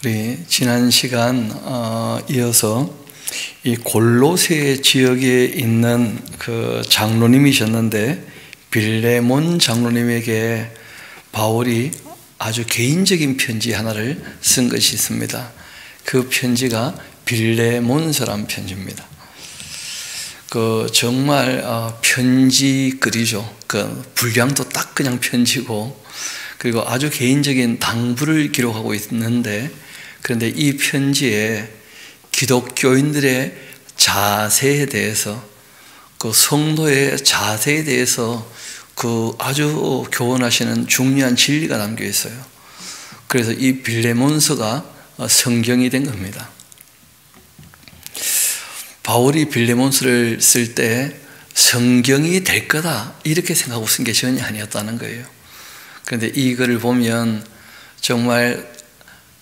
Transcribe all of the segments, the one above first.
우리 지난 시간 이어서 이 골로새 지역에 있는 그 장로님이셨는데 빌레몬 장로님에게 바울이 아주 개인적인 편지 하나를 쓴 것이 있습니다. 그 편지가 빌레몬서란 편지입니다. 정말 편지글이죠. 분량도 딱 그냥 편지고, 그리고 아주 개인적인 당부를 기록하고 있는데, 그런데 이 편지에 기독교인들의 자세에 대해서, 성도의 자세에 대해서 아주 교훈하시는 중요한 진리가 담겨 있어요. 그래서 이 빌레몬서가 성경이 된 겁니다. 바울이 빌레몬서를 쓸 때 성경이 될 거다 이렇게 생각하고 쓴 게 전혀 아니었다는 거예요. 그런데 이거를 보면 정말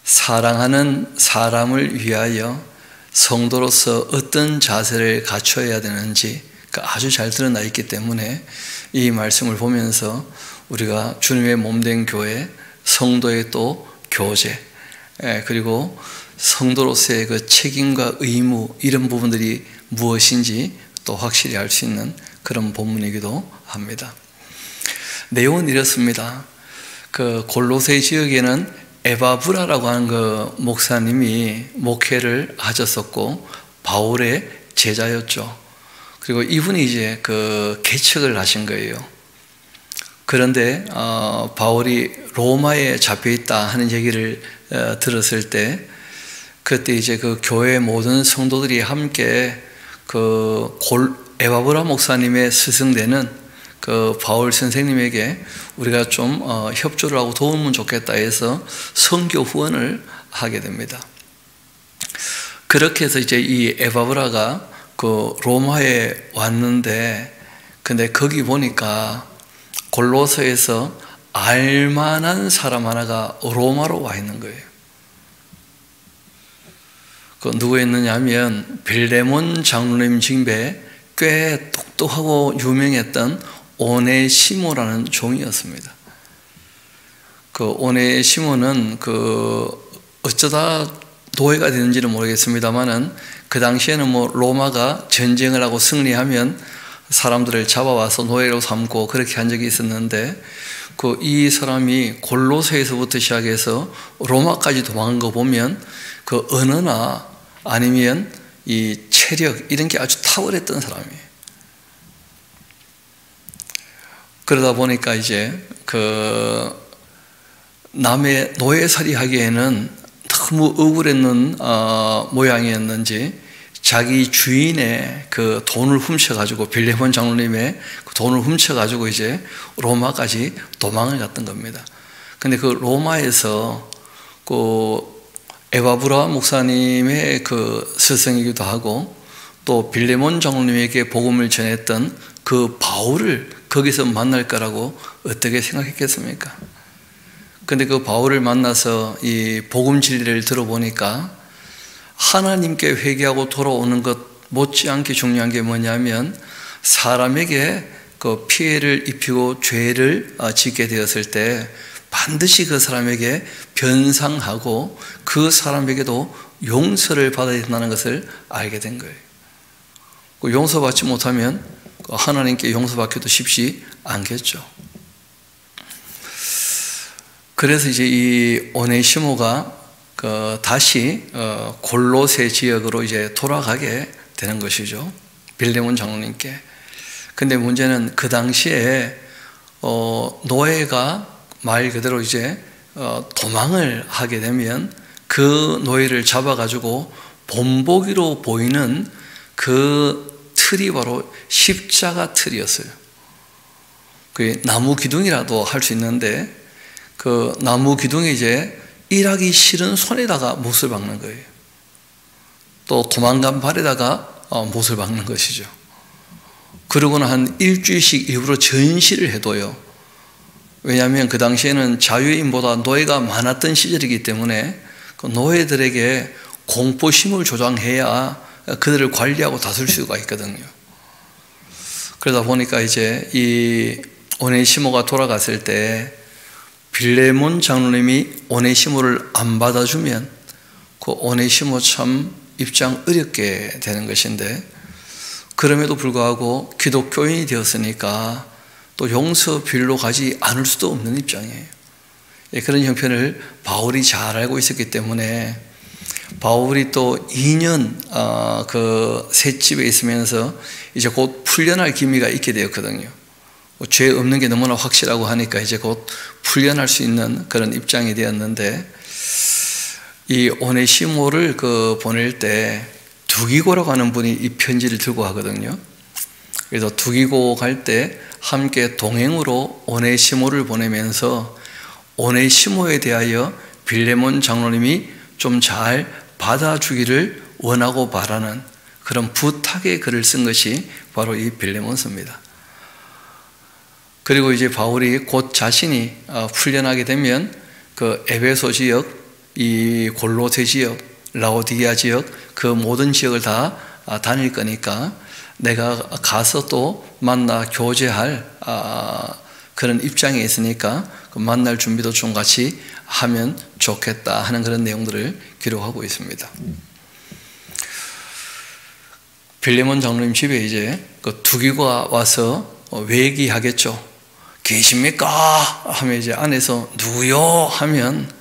사랑하는 사람을 위하여 성도로서 어떤 자세를 갖춰야 되는지 아주 잘 드러나 있기 때문에 이 말씀을 보면서 우리가 주님의 몸된 교회, 성도의 또 교제, 그리고 성도로서의 그 책임과 의무, 이런 부분들이 무엇인지 또 확실히 알 수 있는 그런 본문이기도 합니다. 내용은 이렇습니다. 골로새 지역에는 에바브라라고 하는 목사님이 목회를 하셨었고 바울의 제자였죠. 그리고 이분이 이제 개척을 하신 거예요. 그런데 바울이 로마에 잡혀 있다 하는 얘기를 들었을 때, 그때 이제 교회 모든 성도들이 함께 에바브라 목사님의 스승되는 바울 선생님에게 우리가 좀 협조를 하고 도우면 좋겠다 해서 선교 후원을 하게 됩니다. 그렇게 해서 이제 이 에바브라가 로마에 왔는데, 근데 거기 보니까 골로새에서 알만한 사람 하나가 로마로 와 있는 거예요. 누구였느냐 하면 빌레몬 장로님 징배에 꽤 똑똑하고 유명했던 오네시모라는 종이었습니다. 오네시모는 어쩌다 노예가 되는지는 모르겠습니다만은 그 당시에는 로마가 전쟁을 하고 승리하면 사람들을 잡아와서 노예로 삼고 그렇게 한 적이 있었는데, 이 사람이 골로새에서부터 시작해서 로마까지 도망간 거 보면 언어나 아니면 이 체력 이런 게 아주 탁월했던 사람이에요. 그러다 보니까 이제 남의 노예살이 하기에는 너무 억울했는 모양이었는지 자기 주인의 돈을 훔쳐가지고, 빌레몬 장로님의 돈을 훔쳐가지고 이제 로마까지 도망을 갔던 겁니다. 근데 로마에서 에바브라 목사님의 스승이기도 하고 또 빌레몬 장로님에게 복음을 전했던 바울을 거기서 만날 거라고 어떻게 생각했겠습니까? 근데 바울을 만나서 이 복음 진리를 들어보니까 하나님께 회개하고 돌아오는 것 못지않게 중요한 게 뭐냐면, 사람에게 피해를 입히고 죄를 짓게 되었을 때 반드시 그 사람에게 변상하고 그 사람에게도 용서를 받아야 된다는 것을 알게 된 거예요. 용서받지 못하면 하나님께 용서받기도 쉽지 않겠죠. 그래서 이제 이 오네시모가 다시 골로새 지역으로 이제 돌아가게 되는 것이죠. 빌레몬 장로님께. 근데 문제는 그 당시에 노예가 말 그대로 이제 도망을 하게 되면 그 노예를 잡아가지고 본보기로 보이는 틀이 바로 십자가 틀이었어요. 나무 기둥이라도 할 수 있는데 나무 기둥에 이제 일하기 싫은 손에다가 못을 박는 거예요. 또 도망간 발에다가 못을 박는 것이죠. 그러고는 한 일주일씩 일부러 전시를 해둬요. 왜냐하면 그 당시에는 자유인보다 노예가 많았던 시절이기 때문에 노예들에게 공포심을 조장해야 그들을 관리하고 다스릴 수가 있거든요. 그러다 보니까 이제 이 오네시모가 돌아갔을 때 빌레몬 장로님이 오네시모를 안 받아주면 그 오네시모 참 입장 어렵게 되는 것인데, 그럼에도 불구하고 기독교인이 되었으니까 또 용서 빌로 가지 않을 수도 없는 입장이에요. 그런 형편을 바울이 잘 알고 있었기 때문에 바울이 또 2년 그 셋집에 있으면서 이제 곧 풀려날 기미가 있게 되었거든요. 죄 없는 게 너무나 확실하고 하니까 이제 곧 풀려날 수 있는 그런 입장이 되었는데, 이 오네시모를 보낼 때 두기고라고 하는 분이 이 편지를 들고 가거든요. 그래서 두기고 갈 때 함께 동행으로 오네시모를 보내면서 오네시모에 대하여 빌레몬 장로님이 좀 잘 받아주기를 원하고 바라는 그런 부탁의 글을 쓴 것이 바로 이 빌레몬서입니다. 그리고 이제 바울이 곧 자신이 풀려나게 되면 그 에베소 지역, 이 골로새 지역, 라오디게아 지역, 그 모든 지역을 다 다닐 거니까 내가 가서 또 만나 교제할 그런 입장에 있으니까 그 만날 준비도 좀 같이 하면 좋겠다 하는 그런 내용들을 기록하고 있습니다. 빌레몬 장로님 집에 이제 그 두기고가 와서 회기하겠죠. 계십니까? 하면 이제 안에서 누구요? 하면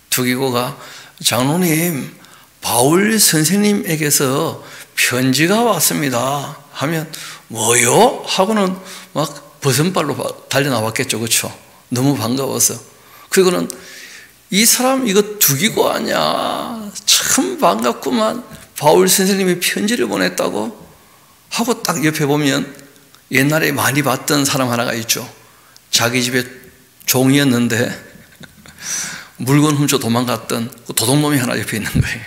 두기고가 장로님, 바울 선생님에게서 편지가 왔습니다 하면 뭐요? 하고는 막 버선발로 달려나왔겠죠. 그렇죠? 너무 반가워서. 그리고는 이 사람 이거 두기고 아냐? 참 반갑구만. 바울 선생님이 편지를 보냈다고? 하고 딱 옆에 보면 옛날에 많이 봤던 사람 하나가 있죠. 자기 집에 종이었는데 물건 훔쳐 도망갔던 그 도둑놈이 하나 옆에 있는 거예요.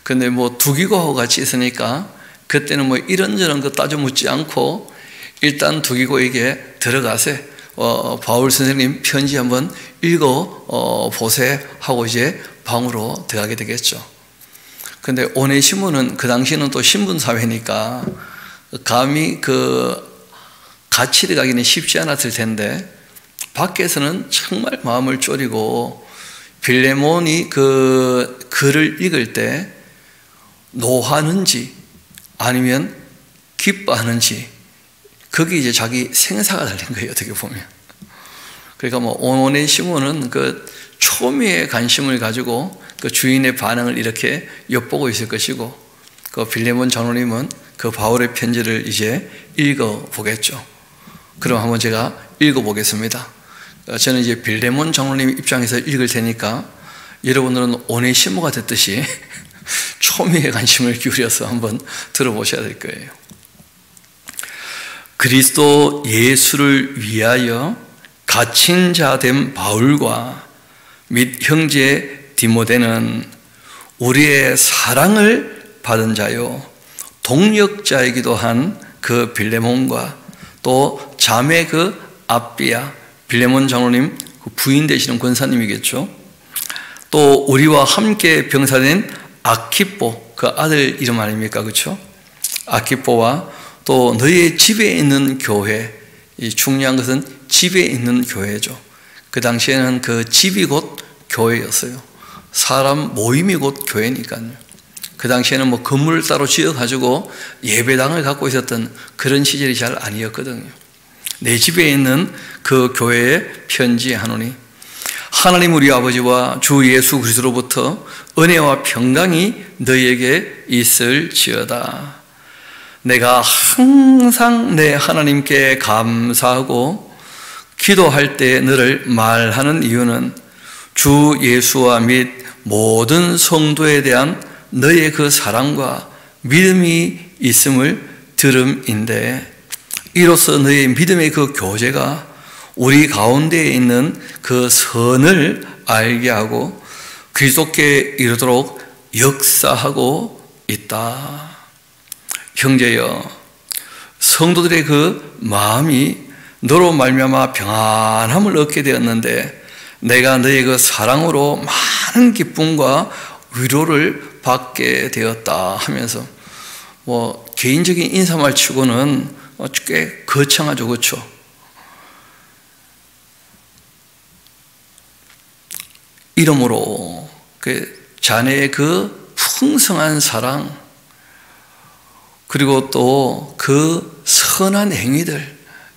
근데 뭐 두기고하고 같이 있으니까 그때는 뭐 이런저런 거 따져 묻지 않고 일단 두기고에게 들어가세. 바울 선생님 편지 한번 읽어 보세 하고 이제 방으로 들어가게 되겠죠. 근데 오네시모는 그 당시에는 또 신분사회니까 감히 같이 들어가기는 쉽지 않았을 텐데 밖에서는 정말 마음을 졸이고 빌레몬이 그 글을 읽을 때 노하는지 아니면 기뻐하는지 거기 이제 자기 생사가 달린 거예요. 어떻게 보면. 그러니까 뭐 오네시모는 그 초미의 관심을 가지고 그 주인의 반응을 이렇게 엿보고 있을 것이고, 그 빌레몬 장로님은 그 바울의 편지를 이제 읽어 보겠죠. 그럼 한번 제가 읽어 보겠습니다. 저는 이제 빌레몬 장로님 입장에서 읽을 테니까 여러분들은 오네시모가 됐듯이 초미의 관심을 기울여서 한번 들어보셔야 될 거예요. 그리스도 예수를 위하여 갇힌 자 된 바울과 및 형제 디모데는 우리의 사랑을 받은 자요 동역자이기도 한 그 빌레몬과 또 자매 그 아비야, 빌레몬 장로님 그 부인 되시는 권사님이겠죠. 또 우리와 함께 병사된 아키포, 그 아들 이름 아닙니까? 그렇죠? 아키포와 또 너희의 집에 있는 교회, 이 중요한 것은 집에 있는 교회죠. 그 당시에는 그 집이 곧 교회였어요. 사람 모임이 곧 교회니까요. 그 당시에는 뭐 건물을 따로 지어가지고 예배당을 갖고 있었던 그런 시절이 잘 아니었거든요. 내 집에 있는 그 교회에 편지하노니 하나님 우리 아버지와 주 예수 그리스도로부터 은혜와 평강이 너희에게 있을지어다. 내가 항상 내 하나님께 감사하고 기도할 때 너를 말하는 이유는 주 예수와 및 모든 성도에 대한 너의 그 사랑과 믿음이 있음을 들음인데, 이로써 너의 믿음의 그 교제가 우리 가운데에 있는 그 선을 알게 하고 그리스도께 이르도록 역사하고 있다. 형제여, 성도들의 그 마음이 너로 말미암아 평안함을 얻게 되었는데 내가 너의 그 사랑으로 많은 기쁨과 위로를 받게 되었다 하면서, 뭐 개인적인 인사말 치고는 꽤 거창하죠. 그렇죠? 이러므로 자네의 그 풍성한 사랑, 그리고 또 그 선한 행위들,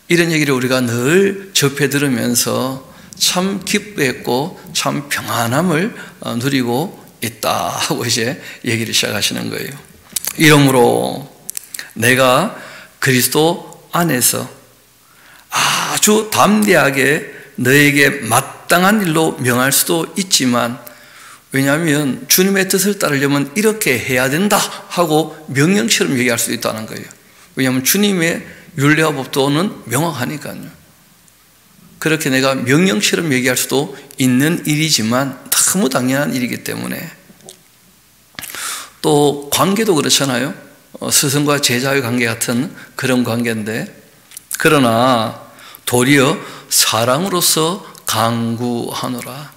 이런 얘기를 우리가 늘 접해 들으면서 참 기뻐했고 참 평안함을 누리고 있다 하고 이제 얘기를 시작하시는 거예요. 이러므로 내가 그리스도 안에서 아주 담대하게 너에게 마땅한 일로 명할 수도 있지만, 왜냐하면 주님의 뜻을 따르려면 이렇게 해야 된다 하고 명령처럼 얘기할 수도 있다는 거예요. 왜냐하면 주님의 율례와 법도는 명확하니까요. 그렇게 내가 명령처럼 얘기할 수도 있는 일이지만 너무 당연한 일이기 때문에, 또 관계도 그렇잖아요. 스승과 제자의 관계 같은 그런 관계인데, 그러나 도리어 사랑으로서 강구하노라.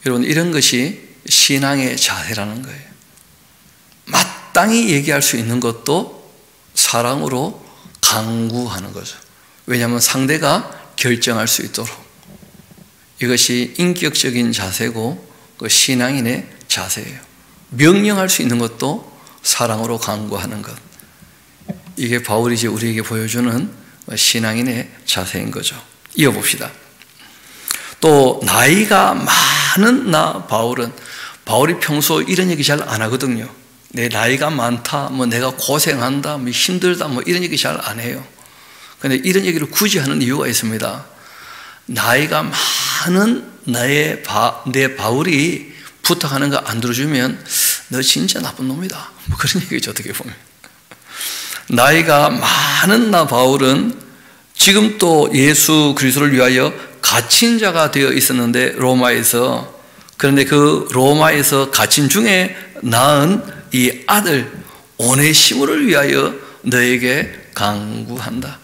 여러분, 이런 것이 신앙의 자세라는 거예요. 마땅히 얘기할 수 있는 것도 사랑으로 강구하는 거죠. 왜냐하면 상대가 결정할 수 있도록. 이것이 인격적인 자세고 그 신앙인의 자세예요. 명령할 수 있는 것도 사랑으로 강구하는 것. 이게 바울이 이제 우리에게 보여주는 신앙인의 자세인 거죠. 이어봅시다. 또 나이가 많은 나 바울이 평소 이런 얘기 잘 안 하거든요. 내 나이가 많다, 뭐 내가 고생한다, 뭐 힘들다, 뭐 이런 얘기 잘 안 해요. 그런데 이런 얘기를 굳이 하는 이유가 있습니다. 나이가 많은 내 바울이 부탁하는 거 안 들어주면 너 진짜 나쁜 놈이다, 뭐 그런 얘기죠. 어떻게 보면 나이가 많은 나 바울은 지금 또 예수 그리스도를 위하여 갇힌 자가 되어 있었는데, 로마에서. 그런데 그 로마에서 갇힌 중에 낳은 이 아들 오네시모를 위하여 너에게 강구한다.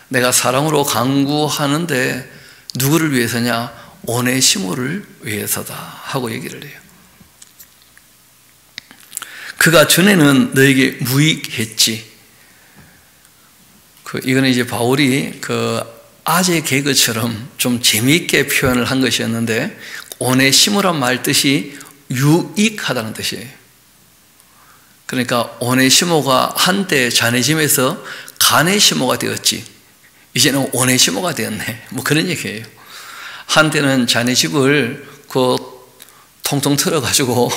내가 사랑으로 강구하는데 누구를 위해서냐? 오네시모를 위해서다 하고 얘기를 해요. 그가 전에는 너에게 무익했지. 이거는 이제 바울이 그 아재 개그처럼 좀 재미있게 표현을 한 것이었는데, 오네시모란 말 뜻이 유익하다는 뜻이에요. 그러니까 오네시모가 한때 자네 집에서 가네시모가 되었지, 이제는 오네시모가 되었네, 뭐 그런 얘기예요. 한때는 자네 집을 통통 털어가지고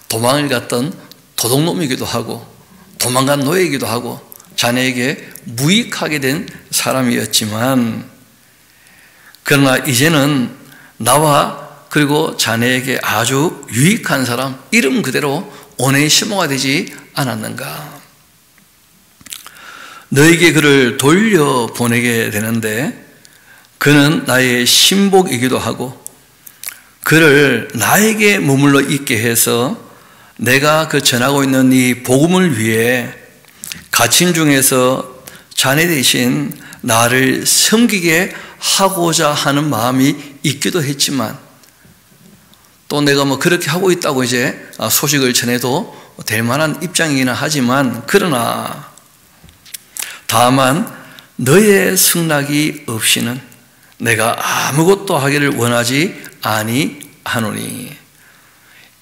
도망을 갔던 도둑놈이기도 하고 도망간 노예이기도 하고 자네에게 무익하게 된 사람이었지만, 그러나 이제는 나와 그리고 자네에게 아주 유익한 사람, 이름 그대로 오네시모가 되지 않았는가. 너에게 그를 돌려보내게 되는데, 그는 나의 신복이기도 하고 그를 나에게 머물러 있게 해서 내가 그 전하고 있는 이 복음을 위해 갇힌 중에서 자네 대신 나를 섬기게 하고자 하는 마음이 있기도 했지만, 또 내가 뭐 그렇게 하고 있다고 이제 소식을 전해도 될 만한 입장이기는 하지만, 그러나 다만 너의 승낙이 없이는 내가 아무것도 하기를 원하지 아니하노니,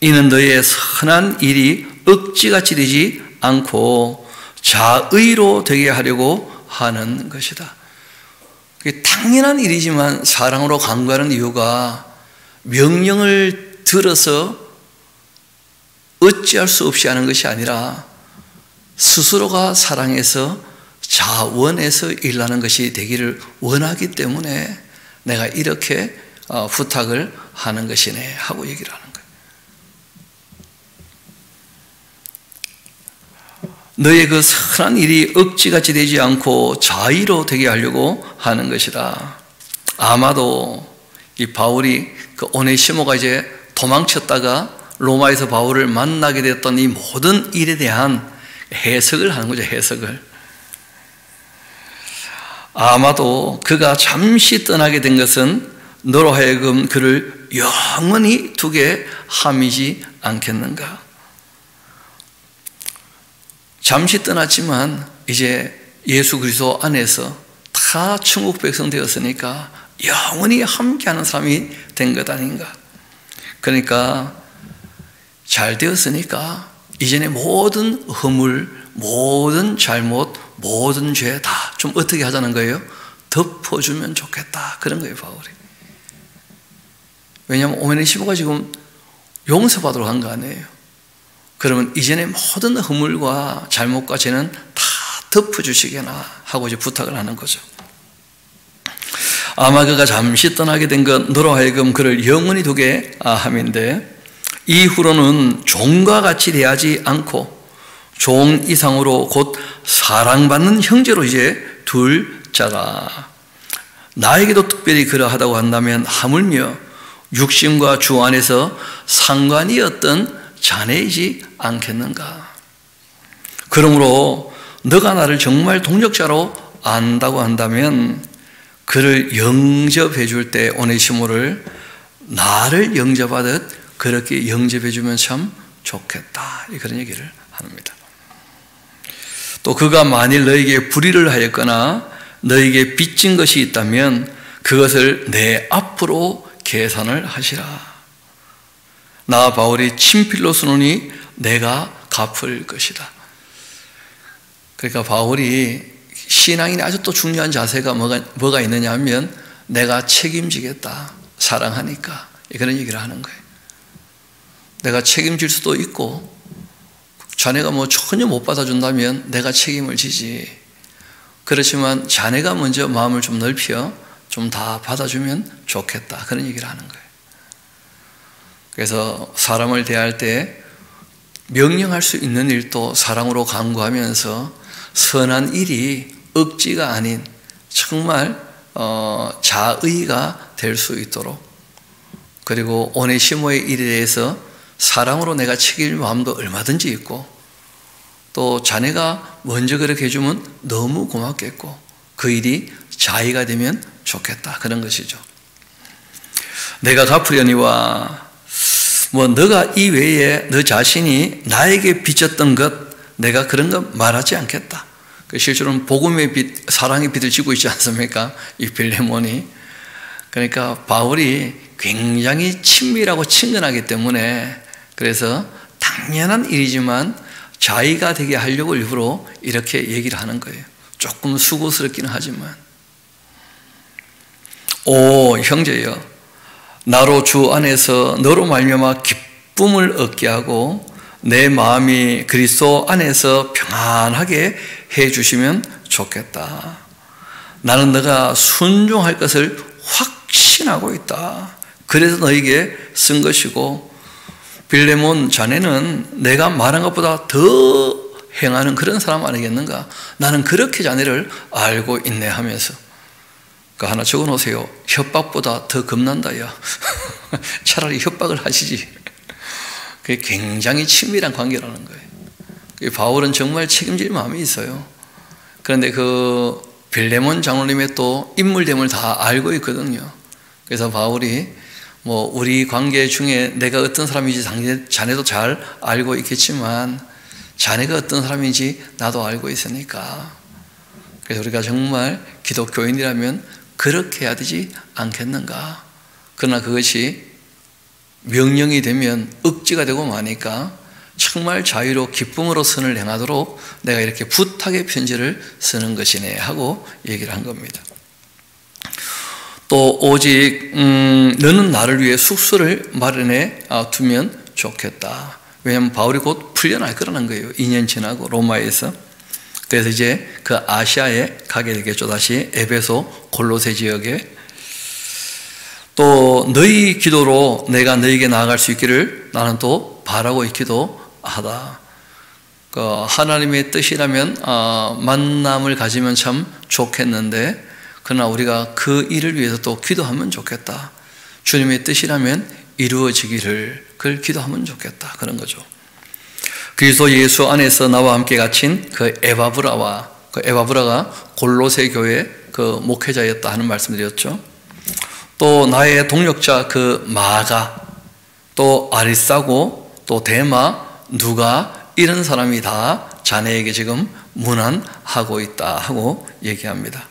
이는 너의 선한 일이 억지같이 되지 않고 자의로 되게 하려고 하는 것이다. 당연한 일이지만 사랑으로 강구하는 이유가 명령을 들어서 어찌할 수 없이 하는 것이 아니라 스스로가 사랑해서 자원해서 일하는 것이 되기를 원하기 때문에 내가 이렇게 부탁을 하는 것이네 하고 얘기를 하는 거예요. 너의 그 선한 일이 억지같이 되지 않고 자의로 되게 하려고 하는 것이다. 아마도 이 바울이 그 오네시모가 이제 도망쳤다가 로마에서 바울을 만나게 됐던 이 모든 일에 대한 해석을 하는 거죠. 해석을. 아마도 그가 잠시 떠나게 된 것은 너로 하여금 그를 영원히 두게 함이지 않겠는가. 잠시 떠났지만 이제 예수 그리스도 안에서 다 천국 백성 되었으니까 영원히 함께하는 사람이 된 것 아닌가. 그러니까 잘 되었으니까 이전에 모든 허물, 모든 잘못, 모든 죄 다 좀 어떻게 하자는 거예요? 덮어주면 좋겠다. 그런 거예요, 바울이. 왜냐하면 오네시모가 지금 용서받으러 간 거 아니에요. 그러면 이전에 모든 허물과 잘못과 죄는 다 덮어주시게나 하고 이제 부탁을 하는 거죠. 아마 그가 잠시 떠나게 된 것 너로 하여금 그를 영원히 두게 함인데, 이후로는 종과 같이 대하지 않고 종 이상으로 곧 사랑받는 형제로 이제 둘 자라. 나에게도 특별히 그러하다고 한다면 하물며 육신과 주 안에서 상관이었던 자네이지 않겠는가. 그러므로 너가 나를 정말 동역자로 안다고 한다면 그를 영접해 줄 때 오네시모를 나를 영접하듯 그렇게 영접해 주면 참 좋겠다. 그런 얘기를 합니다. 또 그가 만일 너에게 불의를 하였거나 너에게 빚진 것이 있다면 그것을 내 앞으로 계산을 하시라. 나 바울이 친필로 쓰노니 내가 갚을 것이다. 그러니까 바울이 신앙인의 아주 또 중요한 자세가 뭐가 있느냐 하면 내가 책임지겠다. 사랑하니까. 그런 얘기를 하는 거예요. 내가 책임질 수도 있고 자네가 뭐 전혀 못 받아준다면 내가 책임을 지지. 그렇지만 자네가 먼저 마음을 좀 넓혀 좀 다 받아주면 좋겠다. 그런 얘기를 하는 거예요. 그래서 사람을 대할 때 명령할 수 있는 일도 사랑으로 강구하면서 선한 일이 억지가 아닌 정말 자의가 될 수 있도록, 그리고 오네시모의 일에 대해서 사랑으로 내가 책임질 마음도 얼마든지 있고, 또 자네가 먼저 그렇게 해주면 너무 고맙겠고 그 일이 자의가 되면 좋겠다. 그런 것이죠. 내가 갚으려니와 너가 이외에 너 자신이 나에게 빚졌던 것 내가 그런 거 말하지 않겠다. 실제로는 복음의 빚, 사랑의 빚을 지고 있지 않습니까? 이 빌레몬이. 그러니까 바울이 굉장히 친밀하고 친근하기 때문에 그래서 당연한 일이지만 자의가 되게 하려고 일부러 이렇게 얘기를 하는 거예요. 조금 수고스럽기는 하지만. 오 형제여, 나로 주 안에서 너로 말미암아 기쁨을 얻게 하고 내 마음이 그리스도 안에서 평안하게 해주시면 좋겠다. 나는 너가 순종할 것을 확신하고 있다. 그래서 너에게 쓴 것이고, 빌레몬 자네는 내가 말한 것보다 더 행하는 그런 사람 아니겠는가? 나는 그렇게 자네를 알고 있네 하면서. 그 하나 적어놓으세요. 협박보다 더 겁난다야. 차라리 협박을 하시지. 그게 굉장히 친밀한 관계라는 거예요. 바울은 정말 책임질 마음이 있어요. 그런데 그 빌레몬 장로님의 또 인물됨을 다 알고 있거든요. 그래서 바울이 우리 관계 중에 내가 어떤 사람인지 자네도 잘 알고 있겠지만 자네가 어떤 사람인지 나도 알고 있으니까, 그래서 우리가 정말 기독교인이라면 그렇게 해야 되지 않겠는가. 그러나 그것이 명령이 되면 억지가 되고 마니까 정말 자유로 기쁨으로 선을 행하도록 내가 이렇게 부탁의 편지를 쓰는 것이네 하고 얘기를 한 겁니다. 또 오직 너는 나를 위해 숙소를 마련해 두면 좋겠다. 왜냐하면 바울이 곧 풀려날 거라는 거예요. 2년 지나고 로마에서. 그래서 이제 그 아시아에 가게 되겠죠. 다시 에베소, 골로새 지역에. 또 너희 기도로 내가 너에게 나아갈 수 있기를 나는 또 바라고 있기도 하다. 하나님의 뜻이라면 만남을 가지면 참 좋겠는데, 그러나 우리가 그 일을 위해서 또 기도하면 좋겠다. 주님의 뜻이라면 이루어지기를 그걸 기도하면 좋겠다. 그런 거죠. 그리스도 예수 안에서 나와 함께 갇힌 그 에바브라와, 그 에바브라가 골로새 교회 그 목회자였다 하는 말씀드렸죠. 또 나의 동역자 그 마가, 또 아리싸고, 또 데마, 누가, 이런 사람이 다 자네에게 지금 문안하고 있다 하고 얘기합니다.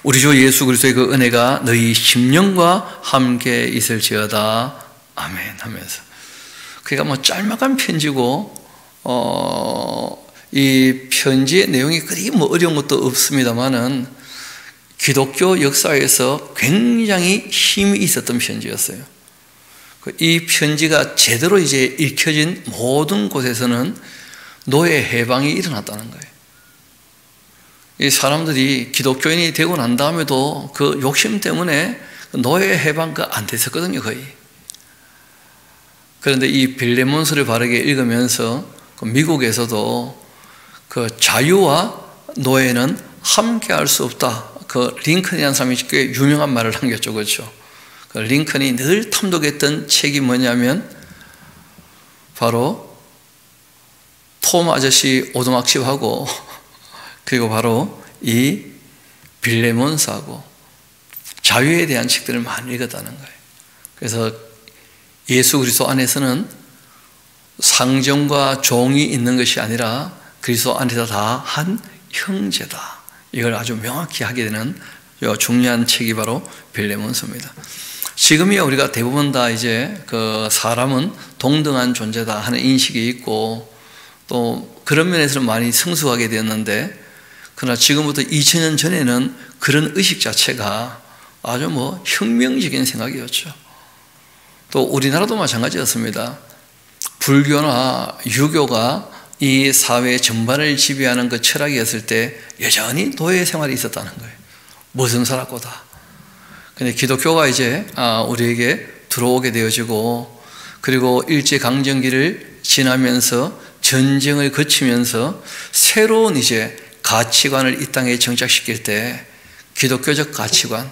우리 주 예수 그리스도의 그 은혜가 너희 심령과 함께 있을지어다. 아멘 하면서. 그러니까 뭐 짤막한 편지고, 이 편지의 내용이 그리 뭐 어려운 것도 없습니다만은 기독교 역사에서 굉장히 힘이 있었던 편지였어요. 이 편지가 제대로 이제 읽혀진 모든 곳에서는 노예 해방이 일어났다는 거예요. 이 사람들이 기독교인이 되고 난 다음에도 그 욕심 때문에 노예 해방가 안 됐었거든요, 거의. 그런데 이 빌레몬서를 바르게 읽으면서 미국에서도 그 자유와 노예는 함께 할 수 없다. 그 링컨이라는 사람이 꽤 유명한 말을 남겼죠, 그렇죠? 그 링컨이 늘 탐독했던 책이 뭐냐면 바로 톰 아저씨 오두막집하고 그리고 바로 이 빌레몬서하고 자유에 대한 책들을 많이 읽었다는 거예요. 그래서 예수 그리스도 안에서는 상정과 종이 있는 것이 아니라 그리스도 안에서 다 한 형제다. 이걸 아주 명확히 하게 되는 중요한 책이 바로 빌레몬서입니다. 지금이야 우리가 대부분 다 이제 그 사람은 동등한 존재다 하는 인식이 있고 또 그런 면에서는 많이 성숙하게 되었는데, 그러나 지금부터 2000년 전에는 그런 의식 자체가 아주 뭐 혁명적인 생각이었죠. 또 우리나라도 마찬가지였습니다. 불교나 유교가 이 사회 전반을 지배하는 그 철학이었을 때 여전히 노예 생활이 있었다는 거예요. 무슨 살았고다. 근데 기독교가 이제 우리에게 들어오게 되어지고, 그리고 일제강점기를 지나면서 전쟁을 거치면서 새로운 이제 가치관을 이 땅에 정착시킬 때 기독교적 가치관,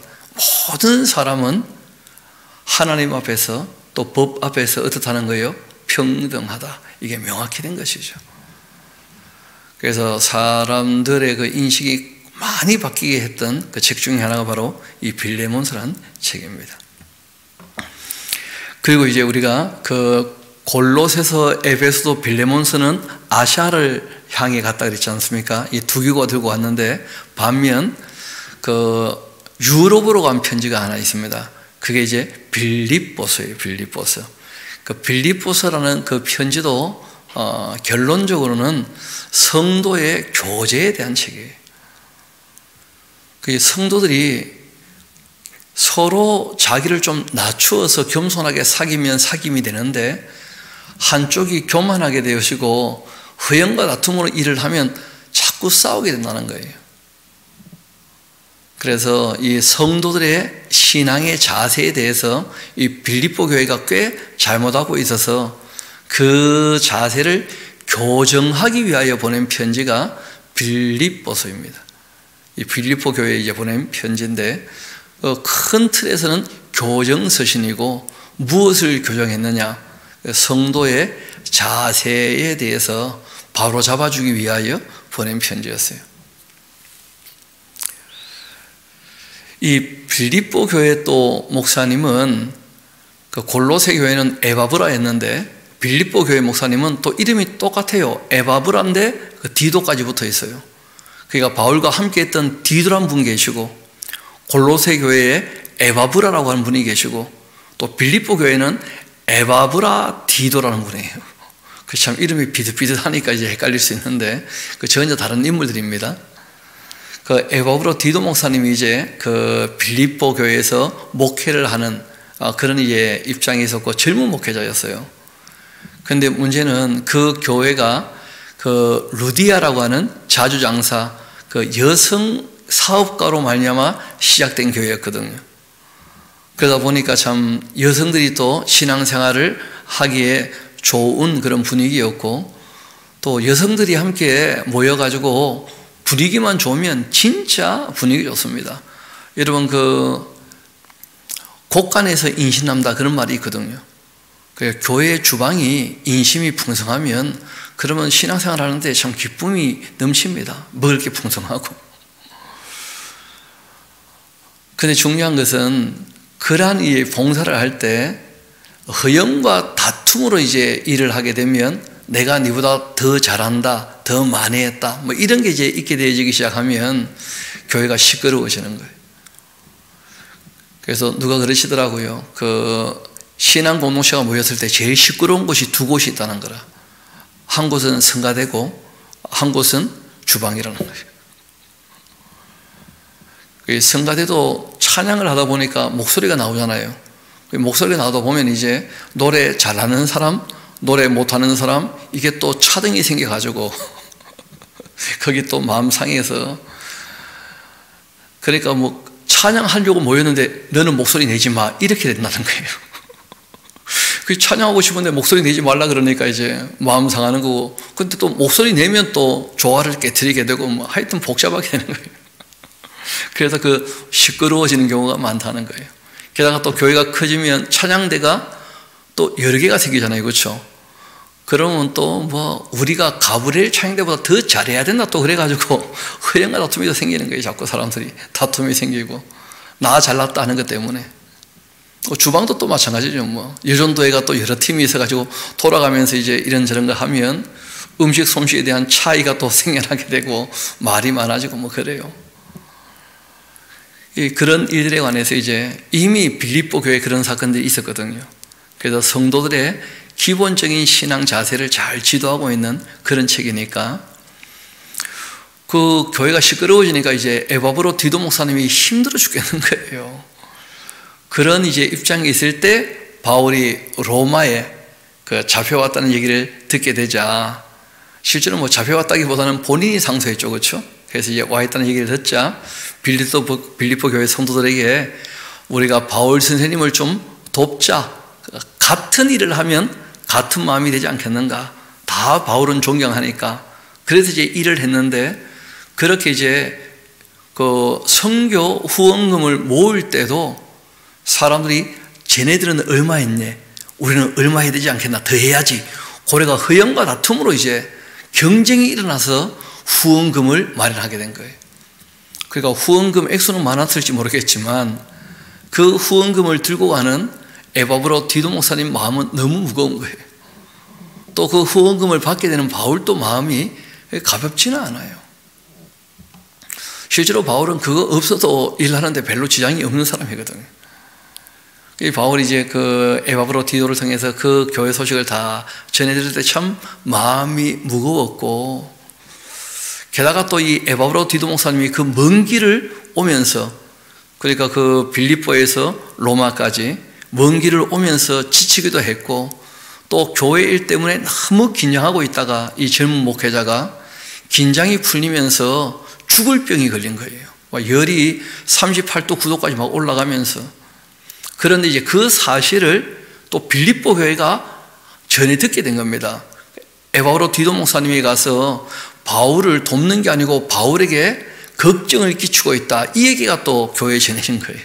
모든 사람은 하나님 앞에서 또 법 앞에서 어떻다는 거예요? 평등하다. 이게 명확히 된 것이죠. 그래서 사람들의 그 인식이 많이 바뀌게 했던 그 책 중에 하나가 바로 이 빌레몬서라는 책입니다. 그리고 이제 우리가 그 골로새서, 에베소서, 빌레몬서는 아시아를 향해 갔다 그랬지 않습니까? 이 두 교가 들고 왔는데, 반면 그 유럽으로 간 편지가 하나 있습니다. 그게 이제 빌립보서예요. 빌립보서. 그 빌립보서라는 그 편지도 결론적으로는 성도의 교제에 대한 책이에요. 그 성도들이 서로 자기를 좀 낮추어서 겸손하게 사귀면 사귐이 되는데, 한쪽이 교만하게 되어지고 허영과 다툼으로 일을 하면 자꾸 싸우게 된다는 거예요. 그래서 이 성도들의 신앙의 자세에 대해서 이 빌립보 교회가 꽤 잘못하고 있어서 그 자세를 교정하기 위하여 보낸 편지가 빌립보서입니다. 이 빌립보 교회에 이제 보낸 편지인데, 큰 틀에서는 교정서신이고, 무엇을 교정했느냐? 성도의 자세에 대해서 바로 잡아주기 위하여 보낸 편지였어요. 이 빌립보 교회 또 목사님은, 그 골로새 교회는 에바브라였는데 빌립보 교회 목사님은 또 이름이 똑같아요. 에바브라인데 그 디도까지 붙어 있어요. 그러니까 바울과 함께 했던 디도란 분 계시고, 골로새 교회에 에바브라라고 하는 분이 계시고, 또 빌립보 교회는 에바브라 디도라는 분이에요. 그 참 이름이 비슷비슷하니까 이제 헷갈릴 수 있는데 그 전혀 다른 인물들입니다. 그 에바브라 디도 목사님이 이제 그 빌립보 교회에서 목회를 하는 그런 이제 입장에 있었고 젊은 목회자였어요. 그런데 문제는 그 교회가 그 루디아라고 하는 자주장사, 그 여성 사업가로 말미암아 시작된 교회였거든요. 그러다 보니까 참 여성들이 또 신앙생활을 하기에 좋은 그런 분위기였고, 또 여성들이 함께 모여가지고 분위기만 좋으면 진짜 분위기 좋습니다. 여러분 그 곳간에서 인심남다 그런 말이 있거든요. 교회 주방이 인심이 풍성하면 그러면 신앙생활 하는데 참 기쁨이 넘칩니다. 먹을 게 풍성하고. 근데 중요한 것은 그러한 이 봉사를 할 때 허영과 다툼으로 이제 일을 하게 되면 내가 네보다 더 잘한다, 더 많이 했다, 뭐 이런 게 이제 있게 되어지기 시작하면 교회가 시끄러워지는 거예요. 그래서 누가 그러시더라고요. 그 신앙 공동체가 모였을 때 제일 시끄러운 곳이 두 곳이 있다는 거라. 한 곳은 성가대고 한 곳은 주방이라는 거예요. 성가대도 찬양을 하다 보니까 목소리가 나오잖아요. 목소리가 나오다 보면 이제 노래 잘하는 사람, 노래 못하는 사람, 이게 또 차등이 생겨가지고 거기 또 마음 상해서, 그러니까 뭐 찬양하려고 모였는데 너는 목소리 내지 마, 이렇게 된다는 거예요. 찬양하고 싶은데 목소리 내지 말라 그러니까 이제 마음 상하는 거고, 근데 또 목소리 내면 또 조화를 깨트리게 되고, 뭐 하여튼 복잡하게 되는 거예요. 그래서 그 시끄러워지는 경우가 많다는 거예요. 게다가 또 교회가 커지면 찬양대가 또 여러 개가 생기잖아요. 그렇죠? 그러면 또 뭐 우리가 가브리엘 찬양대보다 더 잘해야 된다 또 그래가지고 허영과 다툼이 더 생기는 거예요. 자꾸 사람들이 다툼이 생기고, 나 잘났다 하는 것 때문에. 주방도 또 마찬가지죠. 뭐 여전도회가 또 여러 팀이 있어가지고 돌아가면서 이제 이런저런 거 하면 음식 솜씨에 대한 차이가 또 생겨나게 되고 말이 많아지고 뭐 그래요. 그런 일들에 관해서 이제 이미 빌립보 교회에 그런 사건들이 있었거든요. 그래서 성도들의 기본적인 신앙 자세를 잘 지도하고 있는 그런 책이니까, 그 교회가 시끄러워지니까 이제 에바브로 디도 목사님이 힘들어 죽겠는 거예요. 그런 이제 입장에 있을 때 바울이 로마에 그 잡혀왔다는 얘기를 듣게 되자, 실제로 뭐 잡혀왔다기보다는 본인이 상소했죠. 그렇죠? 그래서 이제 와 있다는 얘기를 듣자 빌립보 교회 성도들에게 우리가 바울 선생님을 좀 돕자, 같은 일을 하면 같은 마음이 되지 않겠는가, 다 바울은 존경하니까. 그래서 이제 일을 했는데, 그렇게 이제 그 선교 후원금을 모을 때도 사람들이 쟤네들은 얼마 했네, 우리는 얼마 해야 되지 않겠나, 더 해야지, 고래가 허영과 다툼으로 이제 경쟁이 일어나서 후원금을 마련하게 된 거예요. 그러니까 후원금 액수는 많았을지 모르겠지만 그 후원금을 들고 가는 에바브로 디도 목사님 마음은 너무 무거운 거예요. 또 그 후원금을 받게 되는 바울도 마음이 가볍지는 않아요. 실제로 바울은 그거 없어도 일하는데 별로 지장이 없는 사람이거든요. 이 바울이 이제 그 에바브로 디도를 통해서 그 교회 소식을 다 전해드릴 때 참 마음이 무거웠고, 게다가 또 이 에바브로 디도 목사님이 그 먼 길을 오면서, 그러니까 그 빌립보에서 로마까지 먼 길을 오면서 지치기도 했고, 또 교회 일 때문에 너무 긴장하고 있다가 이 젊은 목회자가 긴장이 풀리면서 죽을 병이 걸린 거예요. 열이 38도 9도까지 막 올라가면서. 그런데 이제 그 사실을 또 빌립보 교회가 전해 듣게 된 겁니다. 에바브로 디도 목사님이 가서 바울을 돕는 게 아니고 바울에게 걱정을 끼치고 있다, 이 얘기가 또 교회에 전해진 거예요.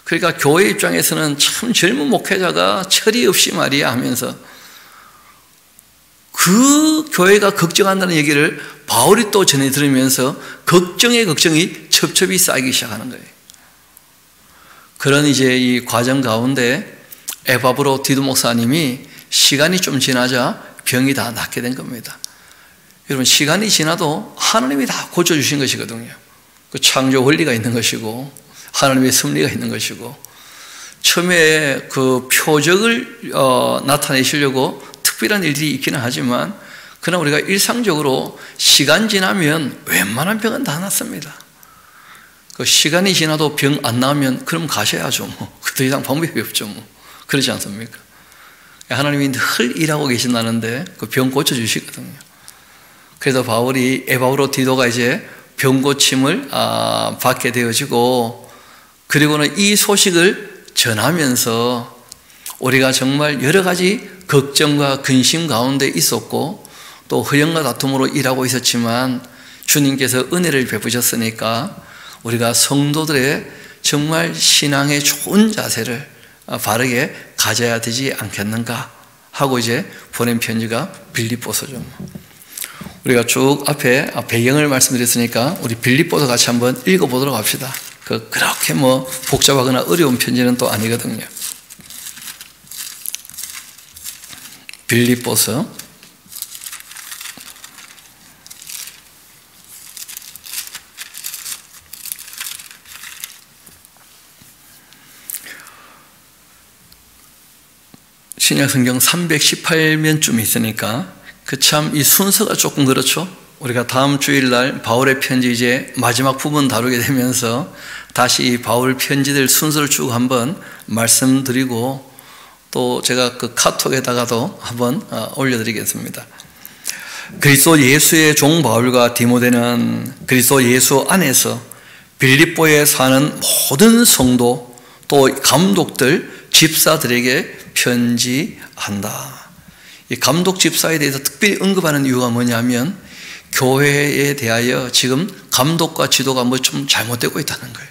그러니까 교회 입장에서는 참 젊은 목회자가 철이 없이 말이야 하면서 그 교회가 걱정한다는 얘기를 바울이 또 전해 들으면서 걱정의 걱정이 첩첩이 쌓이기 시작하는 거예요. 그런 이제 이 과정 가운데 에바브로 디도 목사님이 시간이 좀 지나자 병이 다 낫게 된 겁니다. 여러분, 시간이 지나도 하나님이 다 고쳐주신 것이거든요. 그 창조 원리가 있는 것이고 하나님의 섭리가 있는 것이고, 처음에 그 표적을 나타내시려고 특별한 일들이 있기는 하지만, 그러나 우리가 일상적으로 시간 지나면 웬만한 병은 다 낫습니다. 그 시간이 지나도 병 안 나오면 그럼 가셔야죠. 뭐. 더 이상 방법이 없죠. 뭐. 그렇지 않습니까? 하나님이 늘 일하고 계신다는데 그 병 고쳐주시거든요. 그래서 바울이 에바브로 디도가 이제 병 고침을 받게 되어지고, 그리고는 이 소식을 전하면서 우리가 정말 여러 가지 걱정과 근심 가운데 있었고 또 허영과 다툼으로 일하고 있었지만 주님께서 은혜를 베푸셨으니까 우리가 성도들의 정말 신앙의 좋은 자세를 바르게 가져야 되지 않겠는가 하고 이제 보낸 편지가 빌립보서죠. 우리가 쭉 앞에 배경을 말씀드렸으니까 우리 빌립보서 같이 한번 읽어보도록 합시다. 그렇게 뭐 복잡하거나 어려운 편지는 또 아니거든요. 빌립보서 신약 성경 318면쯤 있으니까 참 이 순서가 조금 그렇죠. 우리가 다음 주일날 바울의 편지 이제 마지막 부분 다루게 되면서 다시 이 바울 편지들 순서를 쭉 한번 말씀드리고 또 제가 그 카톡에다가도 한번 올려드리겠습니다. 그리스도 예수의 종 바울과 디모데는 그리스도 예수 안에서 빌립보에 사는 모든 성도 또 감독들, 집사들에게 편지한다. 이 감독 집사에 대해서 특별히 언급하는 이유가 뭐냐면 교회에 대하여 지금 감독과 지도가 뭐 좀 잘못되고 있다는 거예요.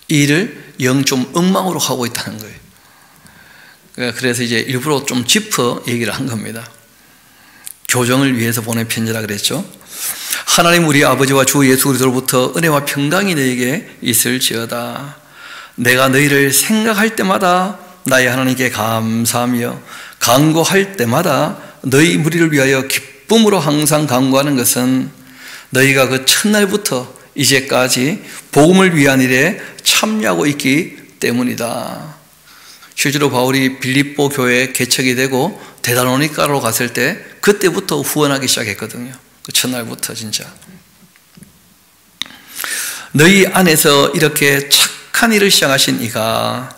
이 일을 영 좀 엉망으로 하고 있다는 거예요. 그래서 이제 일부러 좀 짚어 얘기를 한 겁니다. 교정을 위해서 보낸 편지라 그랬죠. 하나님 우리 아버지와 주 예수 그리스도로부터 은혜와 평강이 너에게 있을지어다. 내가 너희를 생각할 때마다 나의 하나님께 감사하며 간구할 때마다 너희 무리를 위하여 기쁨으로 항상 간구하는 것은 너희가 그 첫날부터 이제까지 복음을 위한 일에 참여하고 있기 때문이다. 실제로 바울이 빌립보 교회에 개척이 되고 데살로니가로 갔을 때 그때부터 후원하기 시작했거든요. 그 첫날부터 진짜. 너희 안에서 이렇게 착한 일을 시작하신 이가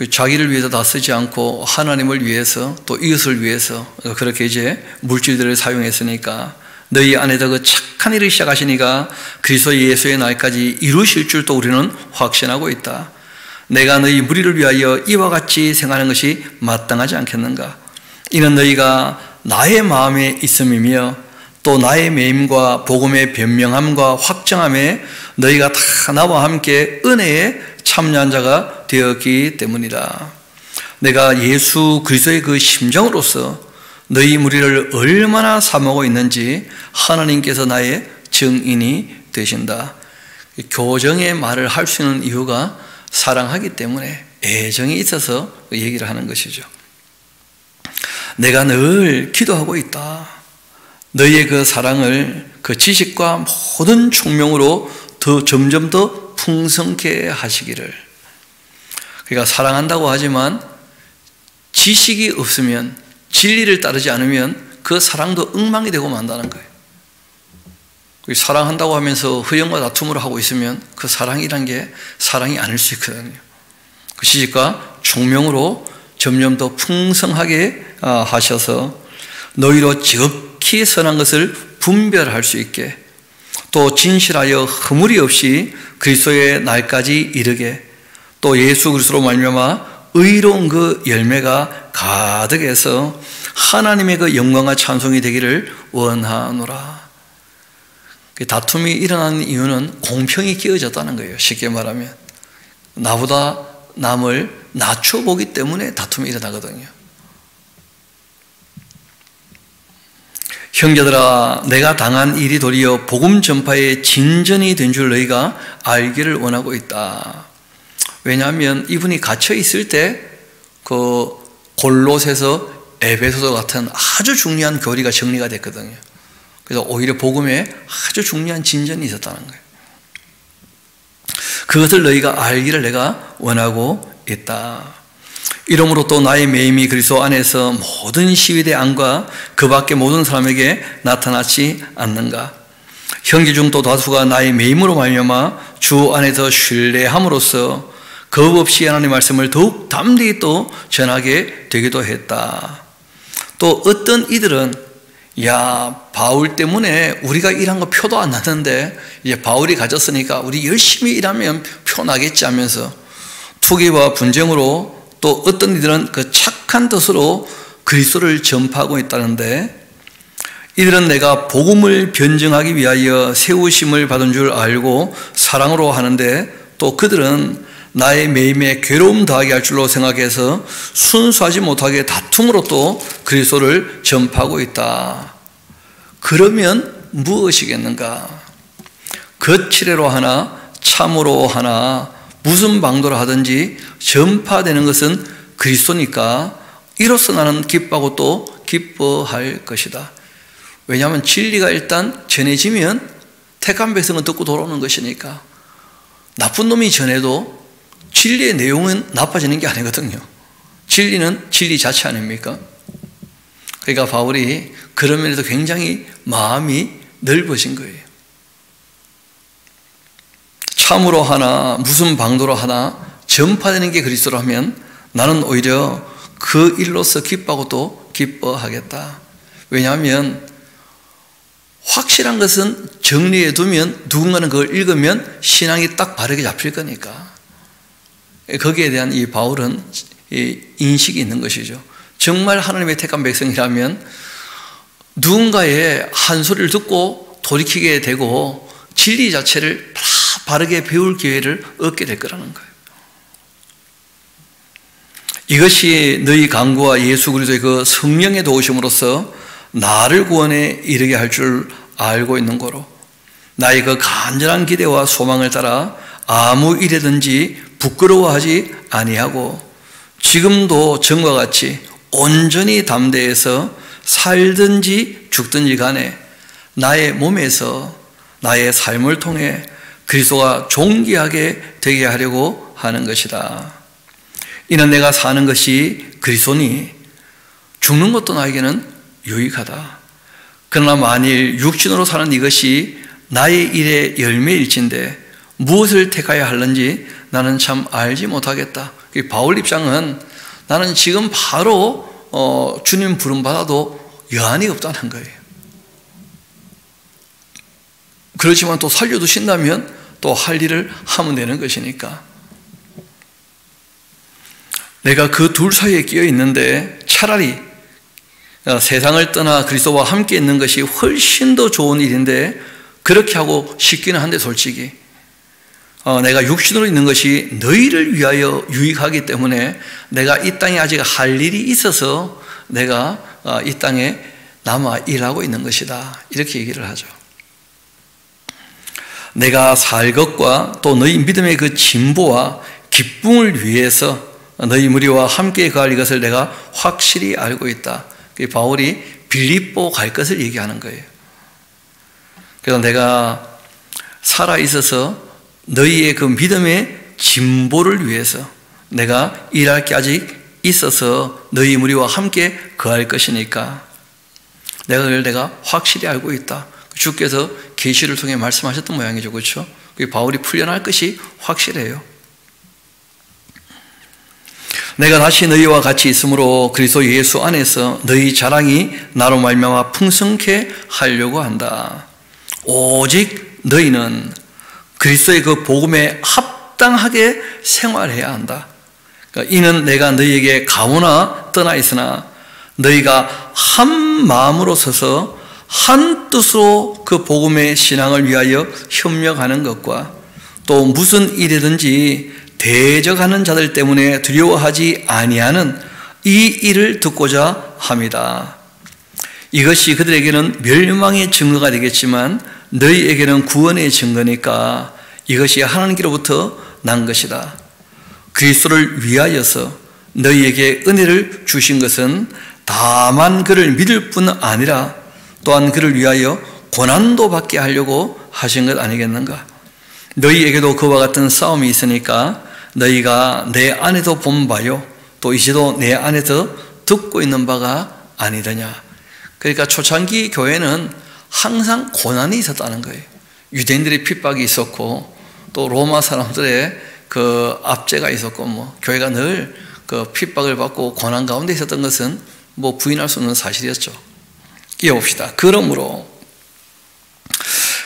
자기를 위해서 다 쓰지 않고 하나님을 위해서 또 이웃을 위해서 그렇게 이제 물질들을 사용했으니까 너희 안에서 그 착한 일을 시작하신 이가 그리스도 예수의 날까지 이루실 줄도 우리는 확신하고 있다. 내가 너희 무리를 위하여 이와 같이 생각하는 것이 마땅하지 않겠는가? 이는 너희가 나의 마음에 있음이며 또 나의 매임과 복음의 변명함과 확정함에 너희가 다 나와 함께 은혜에 참여한 자가 되었기 때문이다. 내가 예수 그리스도의 그 심정으로서 너희 무리를 얼마나 사모하고 있는지 하나님께서 나의 증인이 되신다. 교정의 말을 할 수 있는 이유가 사랑하기 때문에 애정이 있어서 얘기를 하는 것이죠. 내가 늘 기도하고 있다. 너희의 그 사랑을 그 지식과 모든 총명으로 점점 더 풍성케 하시기를. 그러니까 사랑한다고 하지만 지식이 없으면 진리를 따르지 않으면 그 사랑도 엉망이 되고 만다는 거예요. 사랑한다고 하면서 허영과 다툼으로 하고 있으면 그 사랑이란 게 사랑이 아닐 수 있거든요. 그 지식과 총명으로 점점 더 풍성하게 하셔서 너희로 지극히 선한 것을 분별할 수 있게 또 진실하여 허물이 없이 그리스도의 날까지 이르게 또 예수 그리스도로 말미암아 의로운 그 열매가 가득해서 하나님의 그 영광과 찬송이 되기를 원하노라. 다툼이 일어나는 이유는 공평이 끼어졌다는 거예요. 쉽게 말하면 나보다 남을 낮춰보기 때문에 다툼이 일어나거든요. 형제들아, 내가 당한 일이 도리어 복음 전파의 진전이 된 줄 너희가 알기를 원하고 있다. 왜냐하면 이분이 갇혀 있을 때 그 골로새서 에베소서 같은 아주 중요한 교리가 정리가 됐거든요. 그래서 오히려 복음에 아주 중요한 진전이 있었다는 거예요. 그것을 너희가 알기를 내가 원하고 있다. 이러므로 또 나의 매임이 그리스도 안에서 모든 시위대 안과 그 밖의 모든 사람에게 나타나지 않는가? 형제 중 또 다수가 나의 매임으로 말미암아 주 안에서 신뢰함으로써 겁 없이 하나님의 말씀을 더욱 담대히 또 전하게 되기도 했다. 또 어떤 이들은 바울 때문에 우리가 일한 거 표도 안 나는데 이제 바울이 가졌으니까 우리 열심히 일하면 표 나겠지 하면서 투기와 분쟁으로 또 어떤 이들은 그 착한 뜻으로 그리스도를 전파하고 있다는데 이들은 내가 복음을 변증하기 위하여 세우심을 받은 줄 알고 사랑으로 하는데 또 그들은 나의 매임에 괴로움 더하게 할 줄로 생각해서 순수하지 못하게 다툼으로 또 그리스도를 전파하고 있다. 그러면 무엇이겠는가? 거칠애로 하나 참으로 하나 무슨 방도로 하든지 전파되는 것은 그리스도니까 이로써 나는 기뻐하고 또 기뻐할 것이다. 왜냐하면 진리가 일단 전해지면 택한 백성은 듣고 돌아오는 것이니까 나쁜 놈이 전해도 진리의 내용은 나빠지는 게 아니거든요. 진리는 진리 자체 아닙니까? 그러니까 바울이 그런 면에서 굉장히 마음이 넓어진 거예요. 참으로 하나 무슨 방도로 하나 전파되는 게 그리스도로 하면 나는 오히려 그 일로서 기뻐하고 또 기뻐하겠다. 왜냐하면 확실한 것은 정리해 두면 누군가는 그걸 읽으면 신앙이 딱 바르게 잡힐 거니까. 거기에 대한 이 바울은 인식이 있는 것이죠. 정말 하나님의 택한 백성이라면 누군가의 한 소리를 듣고 돌이키게 되고 진리 자체를 바르게 배울 기회를 얻게 될 거라는 거예요. 이것이 너희 강구와 예수 그리스도의 그 성령의 도우심으로써 나를 구원에 이르게 할 줄 알고 있는 거로 나의 그 간절한 기대와 소망을 따라 아무 일에든지 부끄러워하지 아니하고 지금도 전과 같이 온전히 담대해서 살든지 죽든지 간에 나의 몸에서 나의 삶을 통해 그리스도가 존귀하게 되게 하려고 하는 것이다. 이는 내가 사는 것이 그리스도니 죽는 것도 나에게는 유익하다. 그러나 만일 육신으로 사는 이것이 나의 일의 열매일진데 무엇을 택하여 할는지 나는 참 알지 못하겠다. 바울 입장은 나는 지금 바로 주님 부름받아도 여한이 없다는 거예요. 그렇지만 또 살려두신다면 또 할 일을 하면 되는 것이니까. 내가 그 둘 사이에 끼어 있는데 차라리 세상을 떠나 그리스도와 함께 있는 것이 훨씬 더 좋은 일인데 그렇게 하고 싶기는 한데 솔직히 내가 육신으로 있는 것이 너희를 위하여 유익하기 때문에 내가 이 땅에 아직 할 일이 있어서 내가 이 땅에 남아 일하고 있는 것이다. 이렇게 얘기를 하죠. 내가 살 것과 또 너희 믿음의 그 진보와 기쁨을 위해서 너희 무리와 함께 가할 이것을 내가 확실히 알고 있다. 바울이 빌립보 갈 것을 얘기하는 거예요. 그래서 내가 살아있어서 너희의 그 믿음의 진보를 위해서 내가 일할 게 아직 있어서 너희 무리와 함께 거할 것이니까 내가 확실히 알고 있다. 주께서 계시를 통해 말씀하셨던 모양이죠. 그렇죠? 바울이 풀려날 것이 확실해요. 내가 다시 너희와 같이 있으므로 그리스도 예수 안에서 너희 자랑이 나로 말미암아 풍성케 하려고 한다. 오직 너희는 그리스도의 그 복음에 합당하게 생활해야 한다. 그러니까 이는 내가 너희에게 가오나 떠나 있으나 너희가 한 마음으로 서서 한 뜻으로 그 복음의 신앙을 위하여 협력하는 것과 또 무슨 일이든지 대적하는 자들 때문에 두려워하지 아니하는 이 일을 듣고자 합니다. 이것이 그들에게는 멸망의 증거가 되겠지만 너희에게는 구원의 증거니까 이것이 하나님께로부터 난 것이다. 그리스도를 위하여서 너희에게 은혜를 주신 것은 다만 그를 믿을 뿐 아니라 또한 그를 위하여 고난도 받게 하려고 하신 것 아니겠는가? 너희에게도 그와 같은 싸움이 있으니까 너희가 내 안에도 본 바요 또 이제도 내 안에서 듣고 있는 바가 아니더냐. 그러니까 초창기 교회는 항상 고난이 있었다는 거예요. 유대인들의 핍박이 있었고 또 로마 사람들의 그 압제가 있었고 교회가 늘 그 핍박을 받고 고난 가운데 있었던 것은 부인할 수 없는 사실이었죠. 이어봅시다. 그러므로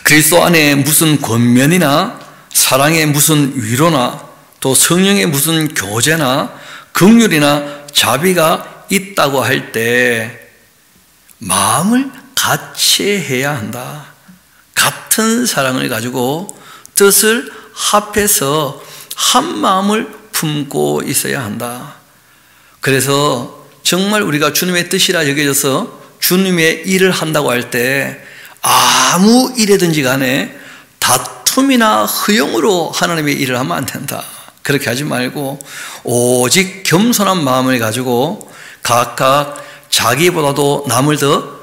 그리스도 안에 무슨 권면이나 사랑의 무슨 위로나 또 성령의 무슨 교제나 긍휼이나 자비가 있다고 할 때 마음을 같이 해야 한다. 같은 사랑을 가지고 뜻을 합해서 한 마음을 품고 있어야 한다. 그래서 정말 우리가 주님의 뜻이라 여겨져서 주님의 일을 한다고 할 때 아무 일이든지 간에 다툼이나 허용으로 하나님의 일을 하면 안 된다. 그렇게 하지 말고 오직 겸손한 마음을 가지고 각각 자기보다도 남을 더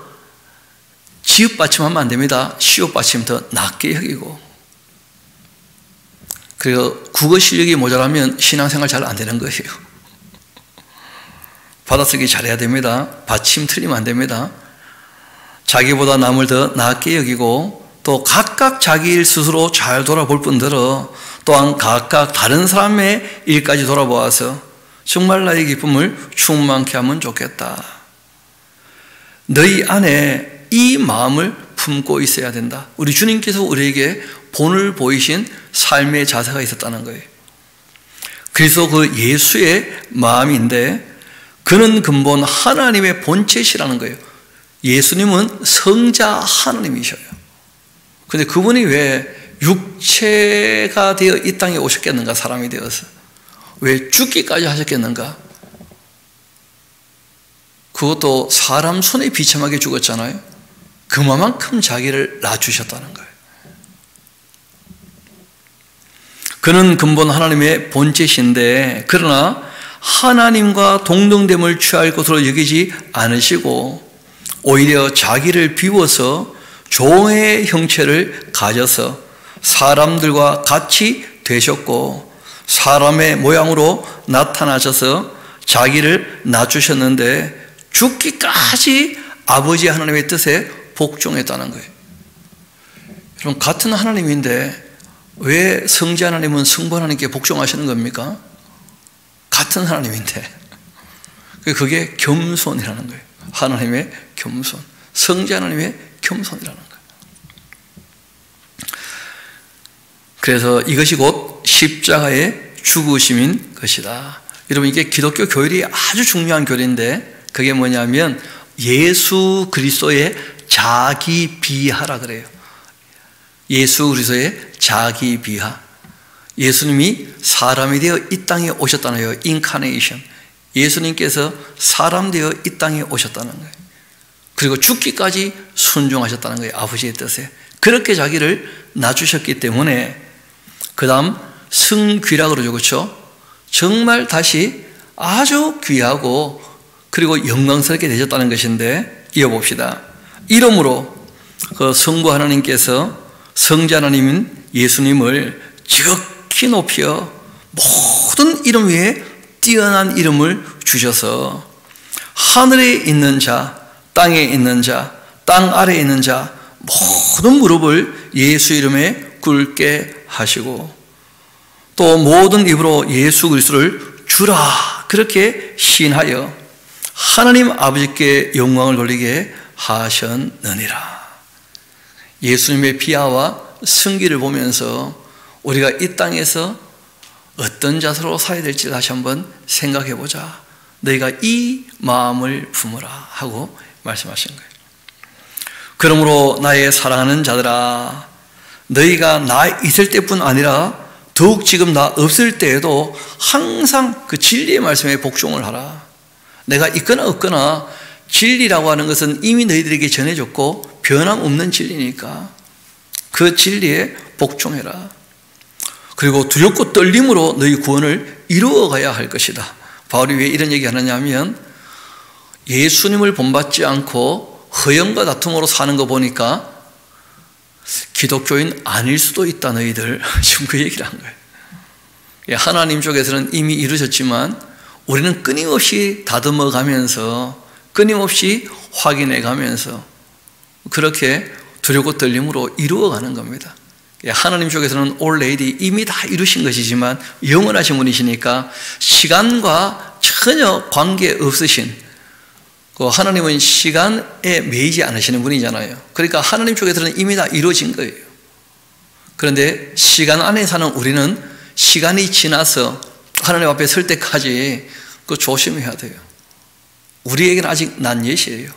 지읒받침하면 안 됩니다. 시옷받침 더 낮게 여기고. 그리고 국어 실력이 모자라면 신앙생활 잘 안 되는 거예요. 받아쓰기 잘해야 됩니다. 받침 틀리면 안 됩니다. 자기보다 남을 더 낫게 여기고 또 각각 자기 일 스스로 잘 돌아볼 뿐더러 또한 각각 다른 사람의 일까지 돌아보아서 정말 나의 기쁨을 충만케 하면 좋겠다. 너희 안에 이 마음을 품고 있어야 된다. 우리 주님께서 우리에게 본을 보이신 삶의 자세가 있었다는 거예요. 그래서 그 예수의 마음인데 그는 근본 하나님의 본체시라는 거예요. 예수님은 성자 하나님이셔요. 그런데 그분이 왜 육체가 되어 이 땅에 오셨겠는가? 사람이 되어서 왜 죽기까지 하셨겠는가? 그것도 사람 손에 비참하게 죽었잖아요. 그만큼 자기를 낮추셨다는 거예요. 그는 근본 하나님의 본체신데 그러나 하나님과 동등됨을 취할 것으로 여기지 않으시고 오히려 자기를 비워서 종의 형체를 가져서 사람들과 같이 되셨고 사람의 모양으로 나타나셔서 자기를 낮추셨는데 죽기까지 아버지 하나님의 뜻에 복종했다는 거예요. 여러분, 같은 하나님인데 왜 성자 하나님은 성부 하나님께 복종하시는 겁니까? 같은 하나님인데. 그게 겸손이라는 거예요. 하나님의 겸손, 성자 하나님의 겸손이라는 거예요. 그래서 이것이 곧 십자가의 죽으심인 것이다. 여러분, 이게 기독교 교율이 아주 중요한 교리인데 그게 뭐냐면 예수 그리스도의 자기 비하라 그래요. 예수 그리스도의 자기 비하. 예수님이 사람이 되어 이 땅에 오셨다는 거예요. 인카네이션. 예수님께서 사람 되어 이 땅에 오셨다는 거예요. 그리고 죽기까지 순종하셨다는 거예요. 아버지의 뜻에. 그렇게 자기를 낮추셨기 때문에 그 다음 승귀라 그러죠. 그렇죠? 정말 다시 아주 귀하고 그리고 영광스럽게 되셨다는 것인데 이어봅시다. 이러므로 그 성부 하나님께서 성자 하나님인 예수님을 지극히 높여 모든 이름 위에 뛰어난 이름을 주셔서 하늘에 있는 자, 땅에 있는 자, 땅 아래에 있는 자 모든 무릎을 예수 이름에 꿇게 하시고 또 모든 입으로 예수 그리스도를 주라 그렇게 시인하여 하나님 아버지께 영광을 돌리게 하셨느니라. 예수님의 비하와 승기를 보면서 우리가 이 땅에서 어떤 자세로 살아야 될지 다시 한번 생각해 보자. 너희가 이 마음을 품으라 하고 말씀하신 거예요. 그러므로 나의 사랑하는 자들아, 너희가 나 있을 때뿐 아니라 더욱 지금 나 없을 때에도 항상 그 진리의 말씀에 복종을 하라. 내가 있거나 없거나 진리라고 하는 것은 이미 너희들에게 전해졌고 변함없는 진리니까 그 진리에 복종해라. 그리고 두렵고 떨림으로 너희 구원을 이루어가야 할 것이다. 바울이 왜 이런 얘기 하느냐 하면 예수님을 본받지 않고 허영과 다툼으로 사는 거 보니까 기독교인 아닐 수도 있다 너희들. 지금 그 얘기를 한 거예요. 하나님 쪽에서는 이미 이루셨지만 우리는 끊임없이 다듬어 가면서 끊임없이 확인해 가면서 그렇게 두렵고 떨림으로 이루어가는 겁니다. 하나님 쪽에서는 already 이미 다 이루신 것이지만 영원하신 분이시니까 시간과 전혀 관계없으신 하나님은 시간에 매이지 않으시는 분이잖아요. 그러니까 하나님 쪽에서는 이미 다 이루어진 거예요. 그런데 시간 안에 사는 우리는 시간이 지나서 하나님 앞에 설 때까지 그거 조심해야 돼요. 우리에게는 아직 난 예시예요.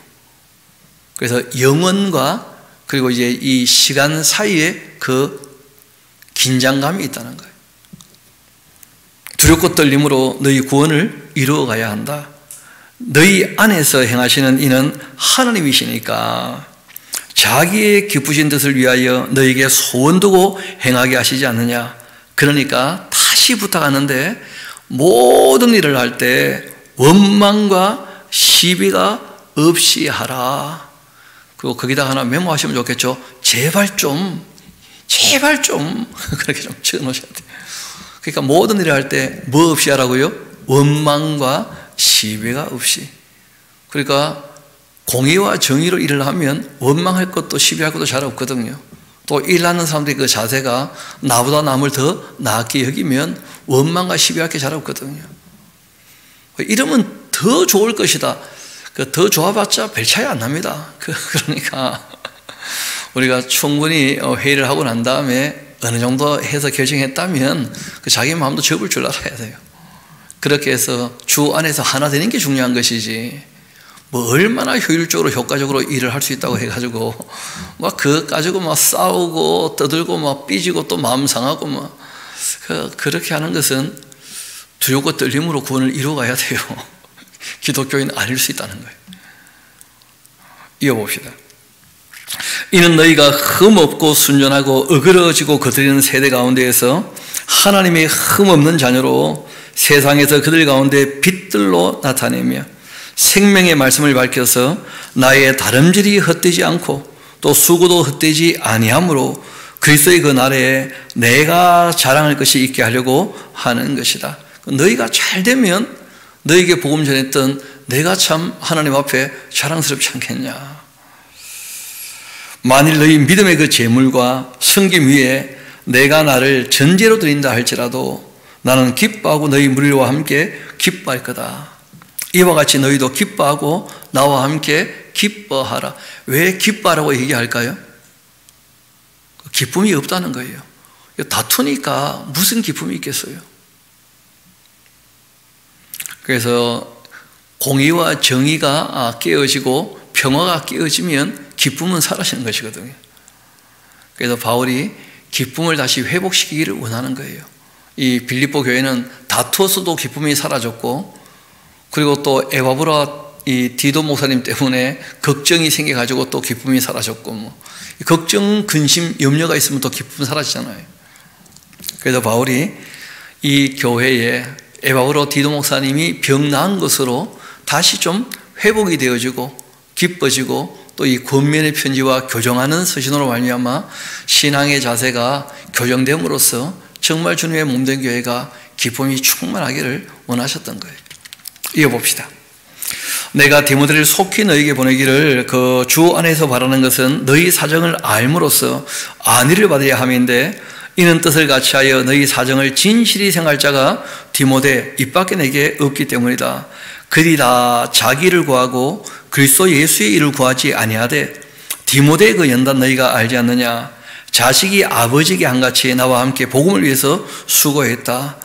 그래서 영원과 그리고 이제 이 시간 사이에 그 긴장감이 있다는 거예요. 두렵고 떨림으로 너희 구원을 이루어가야 한다. 너희 안에서 행하시는 이는 하나님이시니까 자기의 기쁘신 뜻을 위하여 너희에게 소원 두고 행하게 하시지 않느냐. 그러니까 다시 부탁하는데 모든 일을 할 때 원망과 시비가 없이 하라. 그리고 거기다 하나 메모하시면 좋겠죠. 제발 좀 그렇게 좀 적어놓으셔야 돼요. 그러니까 모든 일을 할 때 뭐 없이 하라고요? 원망과 시비가 없이. 그러니까 공의와 정의로 일을 하면 원망할 것도 시비할 것도 잘 없거든요. 또 일하는 사람들의 그 자세가 나보다 남을 더 나게 여기면 원망과 시비할 게 잘 없거든요. 이러면 더 좋을 것이다. 더 좋아봤자 별 차이 안 납니다. 그러니까 우리가 충분히 회의를 하고 난 다음에 어느 정도 해서 결정했다면 자기 마음도 접을 줄 알아야 돼요. 그렇게 해서 주 안에서 하나 되는 게 중요한 것이지, 뭐 얼마나 효율적으로 효과적으로 일을 할 수 있다고 해가지고 막 그거 가지고 막 싸우고 떠들고 막 삐지고 또 마음 상하고 막 그렇게 하는 것은 두렵고 떨림으로 구원을 이루어가야 돼요. 기독교인 아닐 수 있다는 거예요. 이어봅시다. 이는 너희가 흠없고 순전하고 어그러지고 거드리는 세대 가운데에서 하나님의 흠없는 자녀로 세상에서 그들 가운데 빛들로 나타내며 생명의 말씀을 밝혀서 나의 다름질이 헛되지 않고 또 수고도 헛되지 아니하므로 그리스도의 그 날에 내가 자랑할 것이 있게 하려고 하는 것이다. 너희가 잘 되면 너희에게 복음 전했던 내가 참 하나님 앞에 자랑스럽지 않겠냐. 만일 너희 믿음의 그 재물과 섬김 위에 내가 나를 전제로 드린다 할지라도 나는 기뻐하고 너희 무리와 함께 기뻐할 거다. 이와 같이 너희도 기뻐하고 나와 함께 기뻐하라. 왜 기뻐하라고 얘기할까요? 기쁨이 없다는 거예요. 다투니까 무슨 기쁨이 있겠어요? 그래서 공의와 정의가 깨어지고 평화가 깨어지면 기쁨은 사라지는 것이거든요. 그래서 바울이 기쁨을 다시 회복시키기를 원하는 거예요. 이 빌립보 교회는 다투어서도 기쁨이 사라졌고, 그리고 또 에바브라 이 디도 목사님 때문에 걱정이 생겨가지고 또 기쁨이 사라졌고, 걱정, 근심, 염려가 있으면 또 기쁨 사라지잖아요. 그래서 바울이 이 교회에 에바브라 디도 목사님이 병 나은 것으로 다시 좀 회복이 되어지고 기뻐지고 또 이 권면의 편지와 교정하는 서신으로 말미암아 신앙의 자세가 교정됨으로써 정말 주님의 몸된 교회가 기쁨이 충만하기를 원하셨던 거예요. 이어봅시다. 내가 디모데를 속히 너에게 보내기를 그 주 안에서 바라는 것은 너희 사정을 알므로써 안위를 받아야 함인데, 이는 뜻을 같이하여 너희 사정을 진실히 생할 자가 디모데 입밖에 내게 없기 때문이다. 그들이 다 자기를 구하고 그리스도 예수의 일을 구하지 아니하되 디모데의 그 연단 너희가 알지 않느냐. 자식이 아버지에게 한같이 나와 함께 복음을 위해서 수고했다.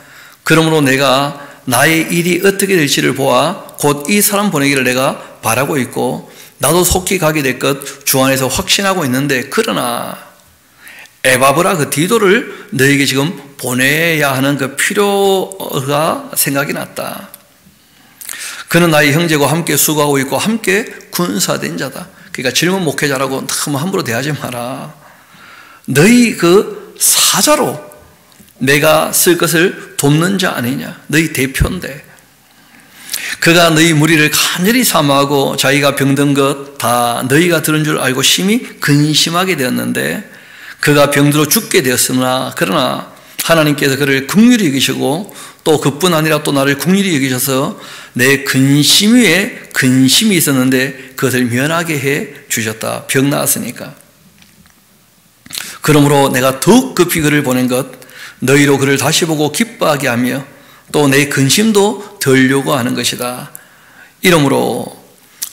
그러므로 내가 나의 일이 어떻게 될지를 보아 곧 이 사람 보내기를 내가 바라고 있고 나도 속히 가게 될 것 주 안에서 확신하고 있는데, 그러나 에바브라 그 디도를 너에게 지금 보내야 하는 그 필요가 생각이 났다. 그는 나의 형제고 함께 수고하고 있고 함께 군사된 자다. 그러니까 젊은 목회자라고 너무 함부로 대하지 마라. 너희 그 사자로 내가 쓸 것을 돕는 자 아니냐. 너희 대표인데. 그가 너희 무리를 간절히 사모하고 자기가 병든 것 다 너희가 들은 줄 알고 심히 근심하게 되었는데, 그가 병들어 죽게 되었으나 그러나 하나님께서 그를 긍휼히 여기시고 또 그뿐 아니라 또 나를 긍휼히 여기셔서 내 근심 위에 근심이 있었는데 그것을 면하게 해 주셨다. 병 나았으니까. 그러므로 내가 더욱 급히 그를 보낸 것, 너희로 그를 다시 보고 기뻐하게 하며 또 내 근심도 덜려고 하는 것이다. 이러므로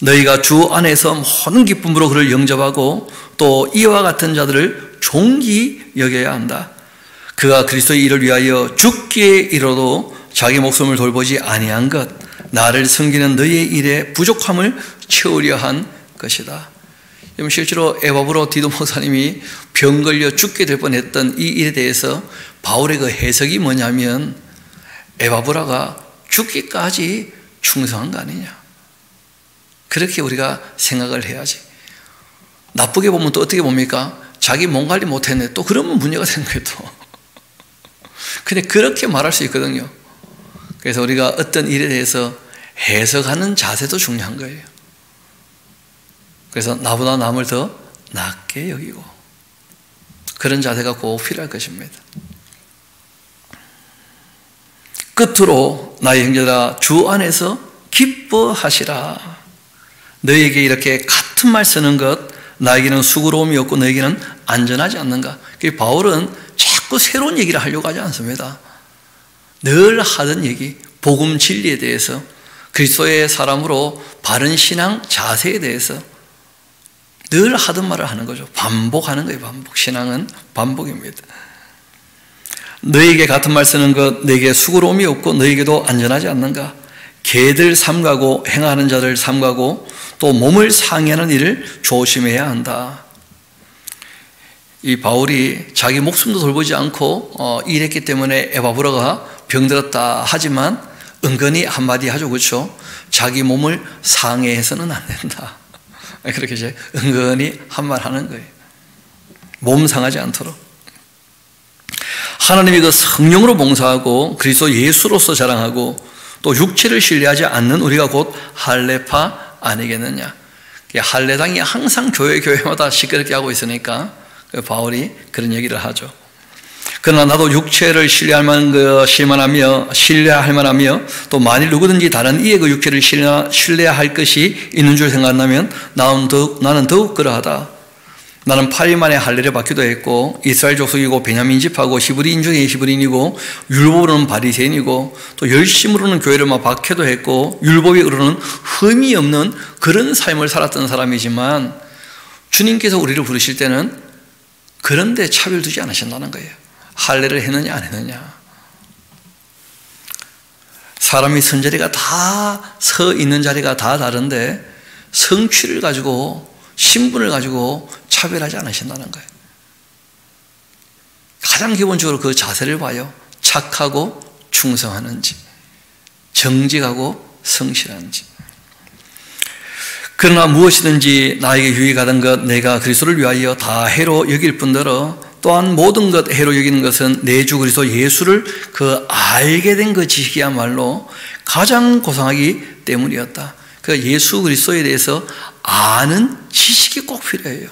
너희가 주 안에서 모든 기쁨으로 그를 영접하고 또 이와 같은 자들을 존귀 여겨야 한다. 그가 그리스도의 일을 위하여 죽기에 이르러도 자기 목숨을 돌보지 아니한 것, 나를 섬기는 너희의 일에 부족함을 채우려 한 것이다. 실제로 에바브라 디도 목사님이 병 걸려 죽게 될 뻔했던 이 일에 대해서 바울의 그 해석이 뭐냐면, 에바브라가 죽기까지 충성한 거 아니냐. 그렇게 우리가 생각을 해야지. 나쁘게 보면 또 어떻게 봅니까? 자기 몸 관리 못했네. 또 그러면 문제가 되는 거예요, 또. 근데 그렇게 말할 수 있거든요. 그래서 우리가 어떤 일에 대해서 해석하는 자세도 중요한 거예요. 그래서 나보다 남을 더 낮게 여기고, 그런 자세가 꼭 필요할 것입니다. 끝으로 나의 형제들아, 주 안에서 기뻐하시라. 너에게 이렇게 같은 말 쓰는 것 나에게는 수고로움이 없고 너에게는 안전하지 않는가? 바울은 자꾸 새로운 얘기를 하려고 하지 않습니다. 늘 하던 얘기, 복음 진리에 대해서, 그리스도의 사람으로 바른 신앙 자세에 대해서 늘 하던 말을 하는 거죠. 반복하는 거예요. 반복. 신앙은 반복입니다. 너에게 같은 말 쓰는 것 너에게 수고로움이 없고 너에게도 안전하지 않는가? 개들 삼가고 행하는 자들 삼가고 또 몸을 상해하는 일을 조심해야 한다. 이 바울이 자기 목숨도 돌보지 않고 일했기 때문에 에바브라가 병들었다 하지만 은근히 한마디 하죠. 그렇죠? 자기 몸을 상해해서는 안 된다. 그렇게 이제 은근히 한 말 하는 거예요. 몸 상하지 않도록. 하나님이 그 성령으로 봉사하고 그리스도 예수로서 자랑하고 또 육체를 신뢰하지 않는 우리가 곧 할례파 아니겠느냐. 할례당이 항상 교회마다 시끄럽게 하고 있으니까 바울이 그런 얘기를 하죠. 그러나 나도 육체를 신뢰할 만하며 또 만일 누구든지 다른 이의 그 육체를 신뢰할 것이 있는 줄 생각한다면 나는 더욱 그러하다. 나는 8일 만에 할례를 받기도 했고 이스라엘 족속이고 베냐민 집하고 히브리인 중에 히브리인이고 율법으로는 바리새인이고 또 열심으로는 교회를 막 박해도 했고 율법으로는 흠이 없는 그런 삶을 살았던 사람이지만 주님께서 우리를 부르실 때는 그런 데 차별 두지 않으신다는 거예요. 할례를 했느냐 안 했느냐. 사람이 선 자리가 다 서 있는 자리가 다 다른데 성취를 가지고 신분을 가지고 차별하지 않으신다는 거예요. 가장 기본적으로 그 자세를 봐요. 착하고 충성하는지, 정직하고 성실한지. 그러나 무엇이든지 나에게 유익하던 것 내가 그리스도를 위하여 다 해로 여길 뿐더러 또한 모든 것 해로 여기는 것은 내 주 그리스도 예수를 알게 된 그 지식이야말로 가장 고상하기 때문이었다. 그 예수 그리스도에 대해서 아는 지식이 꼭 필요해요.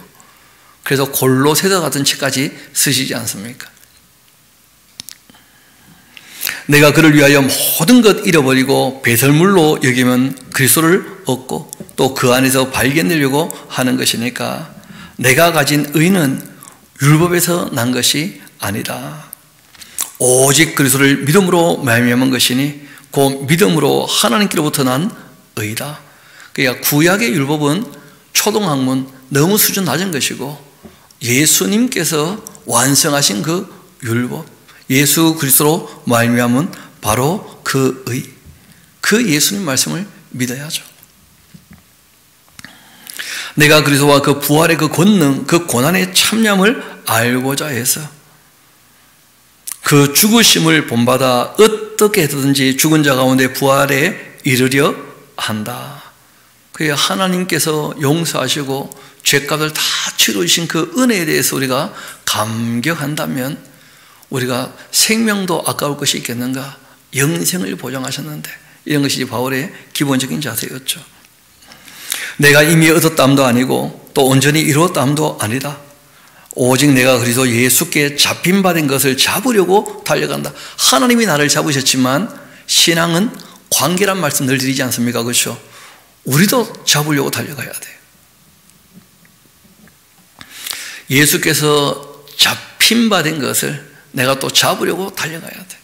그래서 골로새서 같은 책까지 쓰시지 않습니까? 내가 그를 위하여 모든 것 잃어버리고 배설물로 여기면 그리스도를 얻고 또 그 안에서 발견되려고 하는 것이니까 내가 가진 의는 율법에서 난 것이 아니다. 오직 그리스도를 믿음으로 말미암은 것이니 그 믿음으로 하나님께로부터 난 의다. 그러니까 구약의 율법은 초등학문 너무 수준 낮은 것이고 예수님께서 완성하신 그 율법, 예수 그리스도로 말미암은 바로 그 의, 그 예수님 말씀을 믿어야죠. 내가 그리스도와 그 부활의 그 권능, 그 고난의 참념을 알고자 해서 그 죽으심을 본받아 어떻게 해서든지 죽은 자 가운데 부활에 이르려 한다. 그게 하나님께서 용서하시고 죄값을 다 치루신 그 은혜에 대해서 우리가 감격한다면 우리가 생명도 아까울 것이 있겠는가? 영생을 보장하셨는데 이런 것이 바울의 기본적인 자세였죠. 내가 이미 얻었다함도 아니고 또 온전히 이루었다함도 아니다. 오직 내가 그리스도 예수께 잡힌 바 된 것을 잡으려고 달려간다. 하나님이 나를 잡으셨지만 신앙은 관계란 말씀 늘 드리지 않습니까? 그렇죠? 우리도 잡으려고 달려가야 돼요. 예수께서 잡힌 바 된 것을 내가 또 잡으려고 달려가야 돼.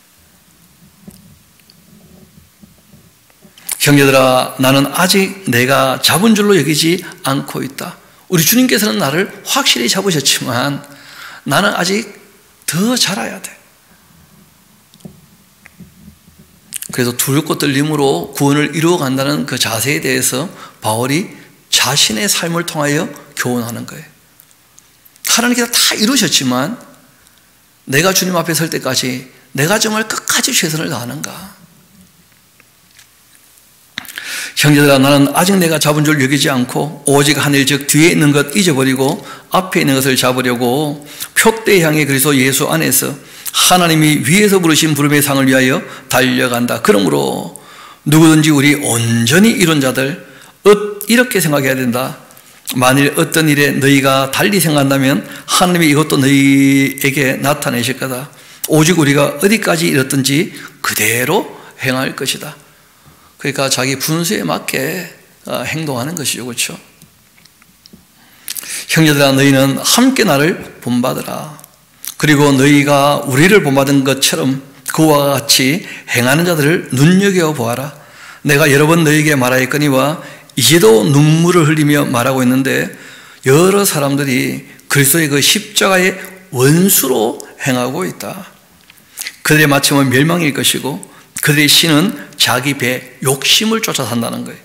형제들아, 나는 아직 내가 잡은 줄로 여기지 않고 있다. 우리 주님께서는 나를 확실히 잡으셨지만 나는 아직 더 자라야 돼. 그래서 두렵고 떨림으로 구원을 이루어간다는 그 자세에 대해서 바울이 자신의 삶을 통하여 교훈하는 거예요. 하나님께서 다 이루셨지만 내가 주님 앞에 설 때까지 내가 정말 끝까지 최선을 다하는가? 형제들아, 나는 아직 내가 잡은 줄 여기지 않고 오직 하늘 즉 뒤에 있는 것 잊어버리고 앞에 있는 것을 잡으려고 표대 향해 그리스도 예수 안에서 하나님이 위에서 부르신 부름의 상을 위하여 달려간다. 그러므로 누구든지 우리 온전히 이룬 자들 이렇게 생각해야 된다. 만일 어떤 일에 너희가 달리 생각한다면 하나님이 이것도 너희에게 나타내실 거다. 오직 우리가 어디까지 이뤘든지 그대로 행할 것이다. 그러니까 자기 분수에 맞게 행동하는 것이죠. 그렇죠? 형제들아, 너희는 함께 나를 본받으라. 그리고 너희가 우리를 본받은 것처럼 그와 같이 행하는 자들을 눈여겨보아라. 내가 여러 번 너희에게 말하였거니와 이제도 눈물을 흘리며 말하고 있는데 여러 사람들이 그리스도의 그 십자가의 원수로 행하고 있다. 그들의 마침은 멸망일 것이고 그들의 신은 자기 배 욕심을 쫓아 산다는 거예요.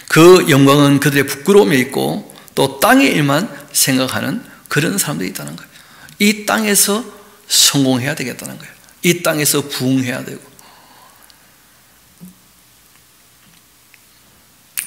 그 영광은 그들의 부끄러움에 있고 또 땅의 일만 생각하는 그런 사람들이 있다는 거예요. 이 땅에서 성공해야 되겠다는 거예요. 이 땅에서 부흥해야 되고.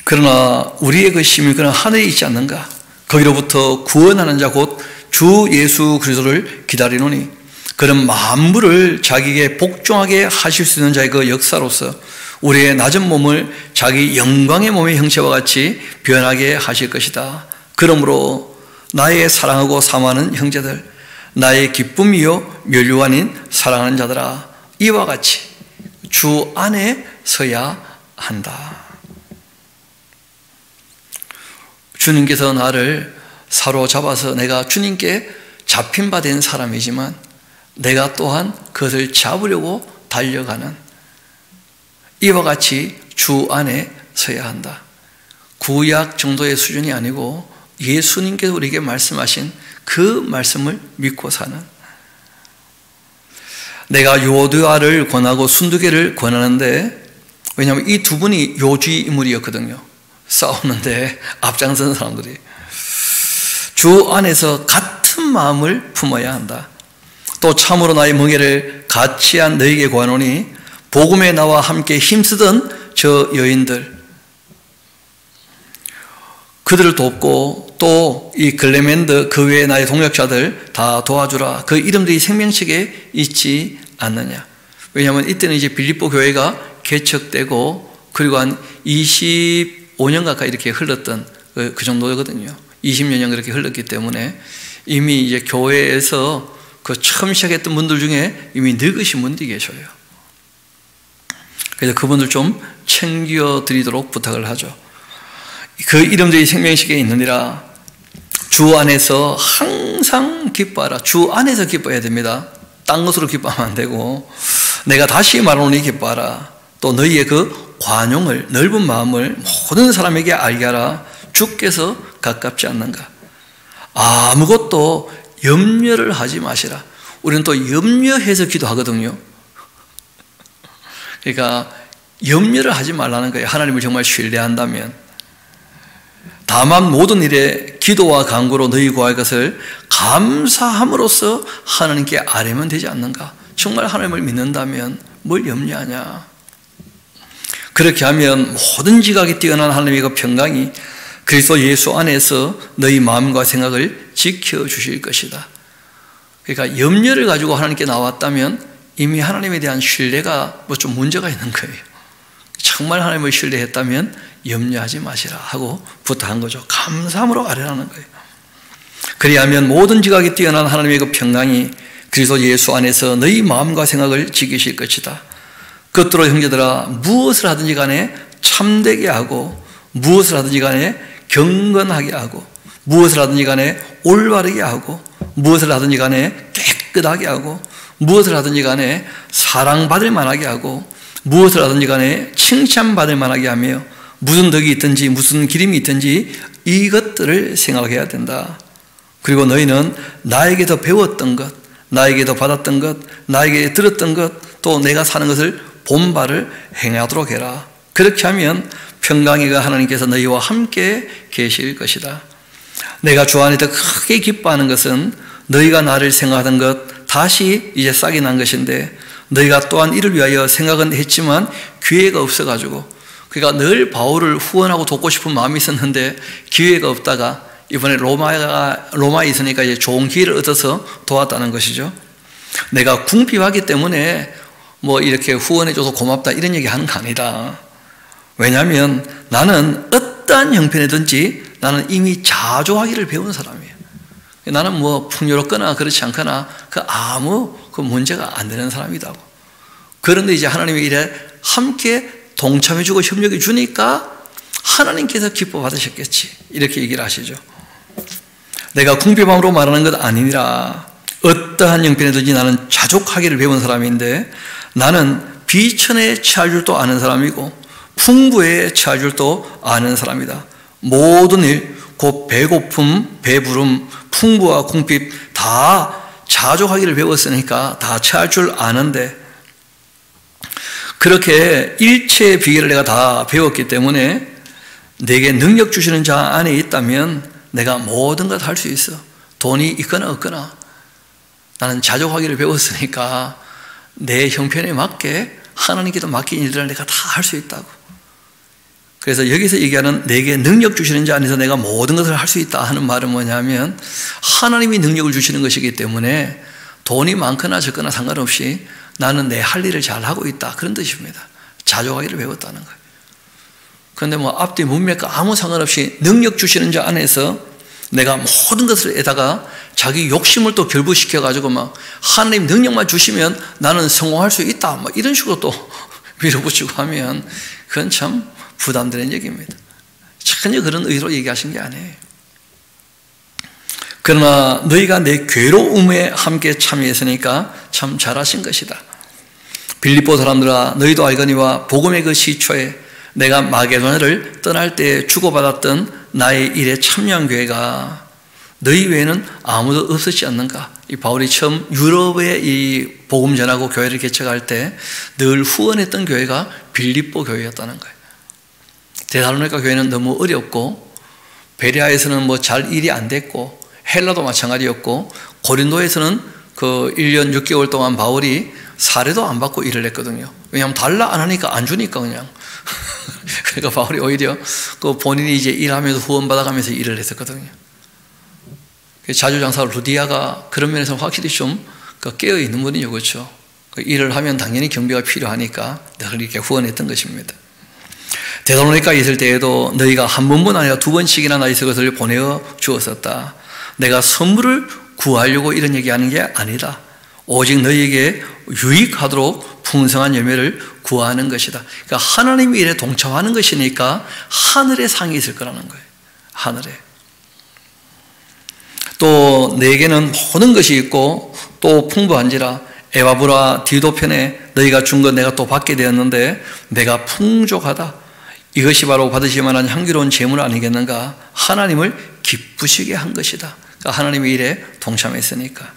그러나 우리의 그 힘이 그런 하늘에 있지 않는가? 거기로부터 구원하는 자 곧 주 예수 그리스도를 기다리노니 그런 만물을 자기에게 복종하게 하실 수 있는 자의 그 역사로서 우리의 낮은 몸을 자기 영광의 몸의 형체와 같이 변하게 하실 것이다. 그러므로 나의 사랑하고 사모하는 형제들, 나의 기쁨이요 멸류 아닌 사랑하는 자들아, 이와 같이 주 안에 서야 한다. 주님께서 나를 사로잡아서 내가 주님께 잡힌 바 된 사람이지만 내가 또한 그것을 잡으려고 달려가는, 이와 같이 주 안에 서야 한다. 구약 정도의 수준이 아니고 예수님께서 우리에게 말씀하신 그 말씀을 믿고 사는, 내가 요드아를 권하고 순두개를 권하는데, 왜냐하면 이 두 분이 요주의 인물이었거든요. 싸우는데 앞장선 사람들이. 주 안에서 같은 마음을 품어야 한다. 또 참으로 나의 멍에를 같이 한 너희에게 구하노니 복음에 나와 함께 힘쓰던 저 여인들, 그들을 돕고 또 이 글레멘드 그 외의 나의 동역자들 다 도와주라. 그 이름들이 생명책에 있지 않느냐. 왜냐하면 이때는 이제 빌립보 교회가 개척되고 그리고 한 25년 가까이 이렇게 흘렀던 그 정도거든요. 20년 그렇게 흘렀기 때문에 이미 이제 교회에서 그 처음 시작했던 분들 중에 이미 늙으신 분들이 계셔요. 그래서 그분들 좀 챙겨드리도록 부탁을 하죠. 그 이름들이 생명식에 있느니라. 주 안에서 항상 기뻐하라. 주 안에서 기뻐해야 됩니다. 딴 것으로 기뻐하면 안 되고, 내가 다시 말하노니 기뻐하라. 또 너희의 그 관용을, 넓은 마음을 모든 사람에게 알게 하라. 주께서 가깝지 않는가. 아무것도 염려를 하지 마시라. 우리는 또 염려해서 기도하거든요. 그러니까 염려를 하지 말라는 거예요. 하나님을 정말 신뢰한다면. 다만 모든 일에 기도와 간구로 너희 구할 것을 감사함으로써 하나님께 아뢰면 되지 않는가. 정말 하나님을 믿는다면 뭘 염려하냐. 그렇게 하면 모든 지각이 뛰어난 하나님의 그 평강이 그리스도 예수 안에서 너희 마음과 생각을 지켜주실 것이다. 그러니까 염려를 가지고 하나님께 나왔다면 이미 하나님에 대한 신뢰가 뭐 좀 문제가 있는 거예요. 정말 하나님을 신뢰했다면 염려하지 마시라 하고 부탁한 거죠. 감사함으로 아뢰라는 거예요. 그리하면 모든 지각이 뛰어난 하나님의 그 평강이 그리스도 예수 안에서 너희 마음과 생각을 지키실 것이다. 그것으로 형제들아, 무엇을 하든지 간에 참되게 하고, 무엇을 하든지 간에 경건하게 하고, 무엇을 하든지 간에 올바르게 하고, 무엇을 하든지 간에 깨끗하게 하고, 무엇을 하든지 간에 사랑받을 만하게 하고, 무엇을 하든지 간에 칭찬받을 만하게 하며, 무슨 덕이 있든지 무슨 기림이 있든지 이것들을 생각해야 된다. 그리고 너희는 나에게도 배웠던 것, 나에게도 받았던 것, 나에게 들었던 것, 또 내가 사는 것을 본바를 행하도록 해라. 그렇게 하면 평강의 하나님께서 너희와 함께 계실 것이다. 내가 주 안에 더 크게 기뻐하는 것은 너희가 나를 생각하던 것 다시 이제 싹이 난 것인데, 너희가 또한 이를 위하여 생각은 했지만 기회가 없어가지고, 그러니까 늘 바울을 후원하고 돕고 싶은 마음이 있었는데 기회가 없다가 이번에 로마에 있으니까 이제 좋은 기회를 얻어서 도왔다는 것이죠. 내가 궁핍하기 때문에 뭐 이렇게 후원해줘서 고맙다 이런 얘기 하는 거 아니다. 왜냐하면 나는 어떠한 형편이든지 나는 이미 자조하기를 배운 사람이에요. 나는 뭐 풍요롭거나 그렇지 않거나 아무 문제가 안 되는 사람이다. 그런데 이제 하나님의 일에 함께 동참해주고 협력해주니까 하나님께서 기뻐 받으셨겠지. 이렇게 얘기를 하시죠. 내가 궁핍함으로 말하는 것 아니니라. 어떠한 형편에든지 나는 자족하기를 배운 사람인데 나는 비천에 처할 줄도 아는 사람이고 풍부에 처할 줄도 아는 사람이다. 모든 일, 곧 배고픔, 배부름, 풍부와 궁핍 다 자족하기를 배웠으니까 다 처할 줄 아는데 그렇게 일체의 비결을 내가 다 배웠기 때문에 내게 능력 주시는 자 안에 있다면 내가 모든 것 할 수 있어. 돈이 있거나 없거나 나는 자족하기를 배웠으니까 내 형편에 맞게 하나님께도 맡긴 일들을 내가 다 할 수 있다고. 그래서 여기서 얘기하는 내게 능력 주시는 자 안에서 내가 모든 것을 할 수 있다 하는 말은 뭐냐면 하나님이 능력을 주시는 것이기 때문에 돈이 많거나 적거나 상관없이 나는 내 할 일을 잘하고 있다. 그런 뜻입니다. 자족하기를 배웠다는 거예요. 그런데 뭐 앞뒤 문맥과 아무 상관없이 능력 주시는 자 안에서 내가 모든 것을 에다가 자기 욕심을 또 결부시켜가지고 막 하나님 능력만 주시면 나는 성공할 수 있다. 뭐 이런 식으로 또 밀어붙이고 하면 그건 참 부담되는 얘기입니다. 전혀 그런 의도로 얘기하신 게 아니에요. 그러나 너희가 내 괴로움에 함께 참여했으니까 참 잘하신 것이다. 빌립보 사람들아 너희도 알거니와 복음의 그 시초에 내가 마게도냐를 떠날 때 주고받았던 나의 일에 참여한 교회가 너희 외에는 아무도 없었지 않는가? 이 바울이 처음 유럽에 이 복음 전하고 교회를 개척할 때 늘 후원했던 교회가 빌립보 교회였다는 거예요. 데살로니가 교회는 너무 어렵고 베레아에서는 뭐 잘 일이 안 됐고 헬라도 마찬가지였고 고린도에서는 그 1년 6개월 동안 바울이 사례도 안 받고 일을 했거든요. 왜냐하면 달라 안 하니까 안 주니까 그냥. 그러니까 바울이 오히려 그 본인이 이제 일하면서 후원받아가면서 일을 했었거든요. 자주장사 루디아가 그런 면에서 확실히 좀 깨어있는 분이죠. 그렇죠? 일을 하면 당연히 경비가 필요하니까 늘 이렇게 후원했던 것입니다. 데살로니가에 있을 때에도 너희가 한 번뿐 아니라 두 번씩이나 나 있을 것을 보내어 주었었다. 내가 선물을 구하려고 이런 얘기하는 게 아니다. 오직 너희에게 유익하도록 풍성한 열매를 구하는 것이다. 그러니까 하나님의 일에 동참하는 것이니까 하늘에 상이 있을 거라는 거예요. 하늘에. 또 내게는 모든 것이 있고 또 풍부한지라 에바브라 디도 편에 너희가 준 것 내가 또 받게 되었는데 내가 풍족하다. 이것이 바로 받으실 만한 향기로운 재물 아니겠는가? 하나님을 기쁘시게 한 것이다. 그러니까 하나님의 일에 동참했으니까.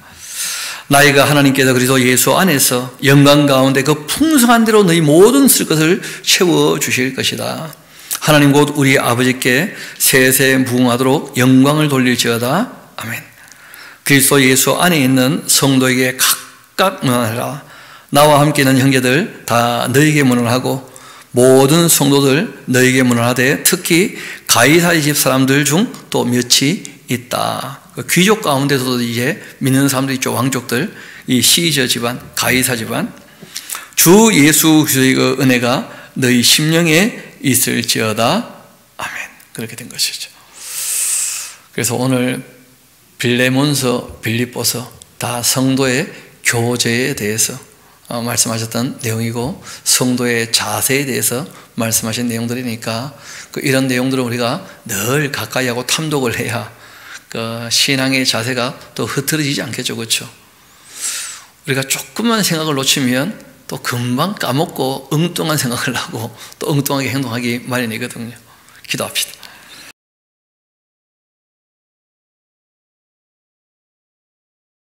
나이가 하나님께서 그리스도 예수 안에서 영광 가운데 그 풍성한 대로 너희 모든 쓸 것을 채워주실 것이다. 하나님 곧 우리 아버지께 세세 무궁하도록 영광을 돌릴지어다. 아멘. 그리스도 예수 안에 있는 성도에게 각각 문안하라. 나와 함께 있는 형제들 다 너에게 문안하고 모든 성도들 너에게 문안하되 특히 가이사의 집 사람들 중 또 몇이 있다. 귀족 가운데서도 이제 믿는 사람들이 있죠. 왕족들, 이 시저 집안, 가이사 집안. 주 예수 그리스도의 그 은혜가 너희 심령에 있을지어다. 아멘. 그렇게 된 것이죠. 그래서 오늘 빌레몬서, 빌립보서 다 성도의 교제에 대해서 말씀하셨던 내용이고 성도의 자세에 대해서 말씀하신 내용들이니까 이런 내용들을 우리가 늘 가까이 하고 탐독을 해야 그 신앙의 자세가 또 흐트러지지 않겠죠. 그렇죠? 우리가 조금만 생각을 놓치면 또 금방 까먹고 엉뚱한 생각을 하고 또 엉뚱하게 행동하기 마련이거든요. 기도합시다.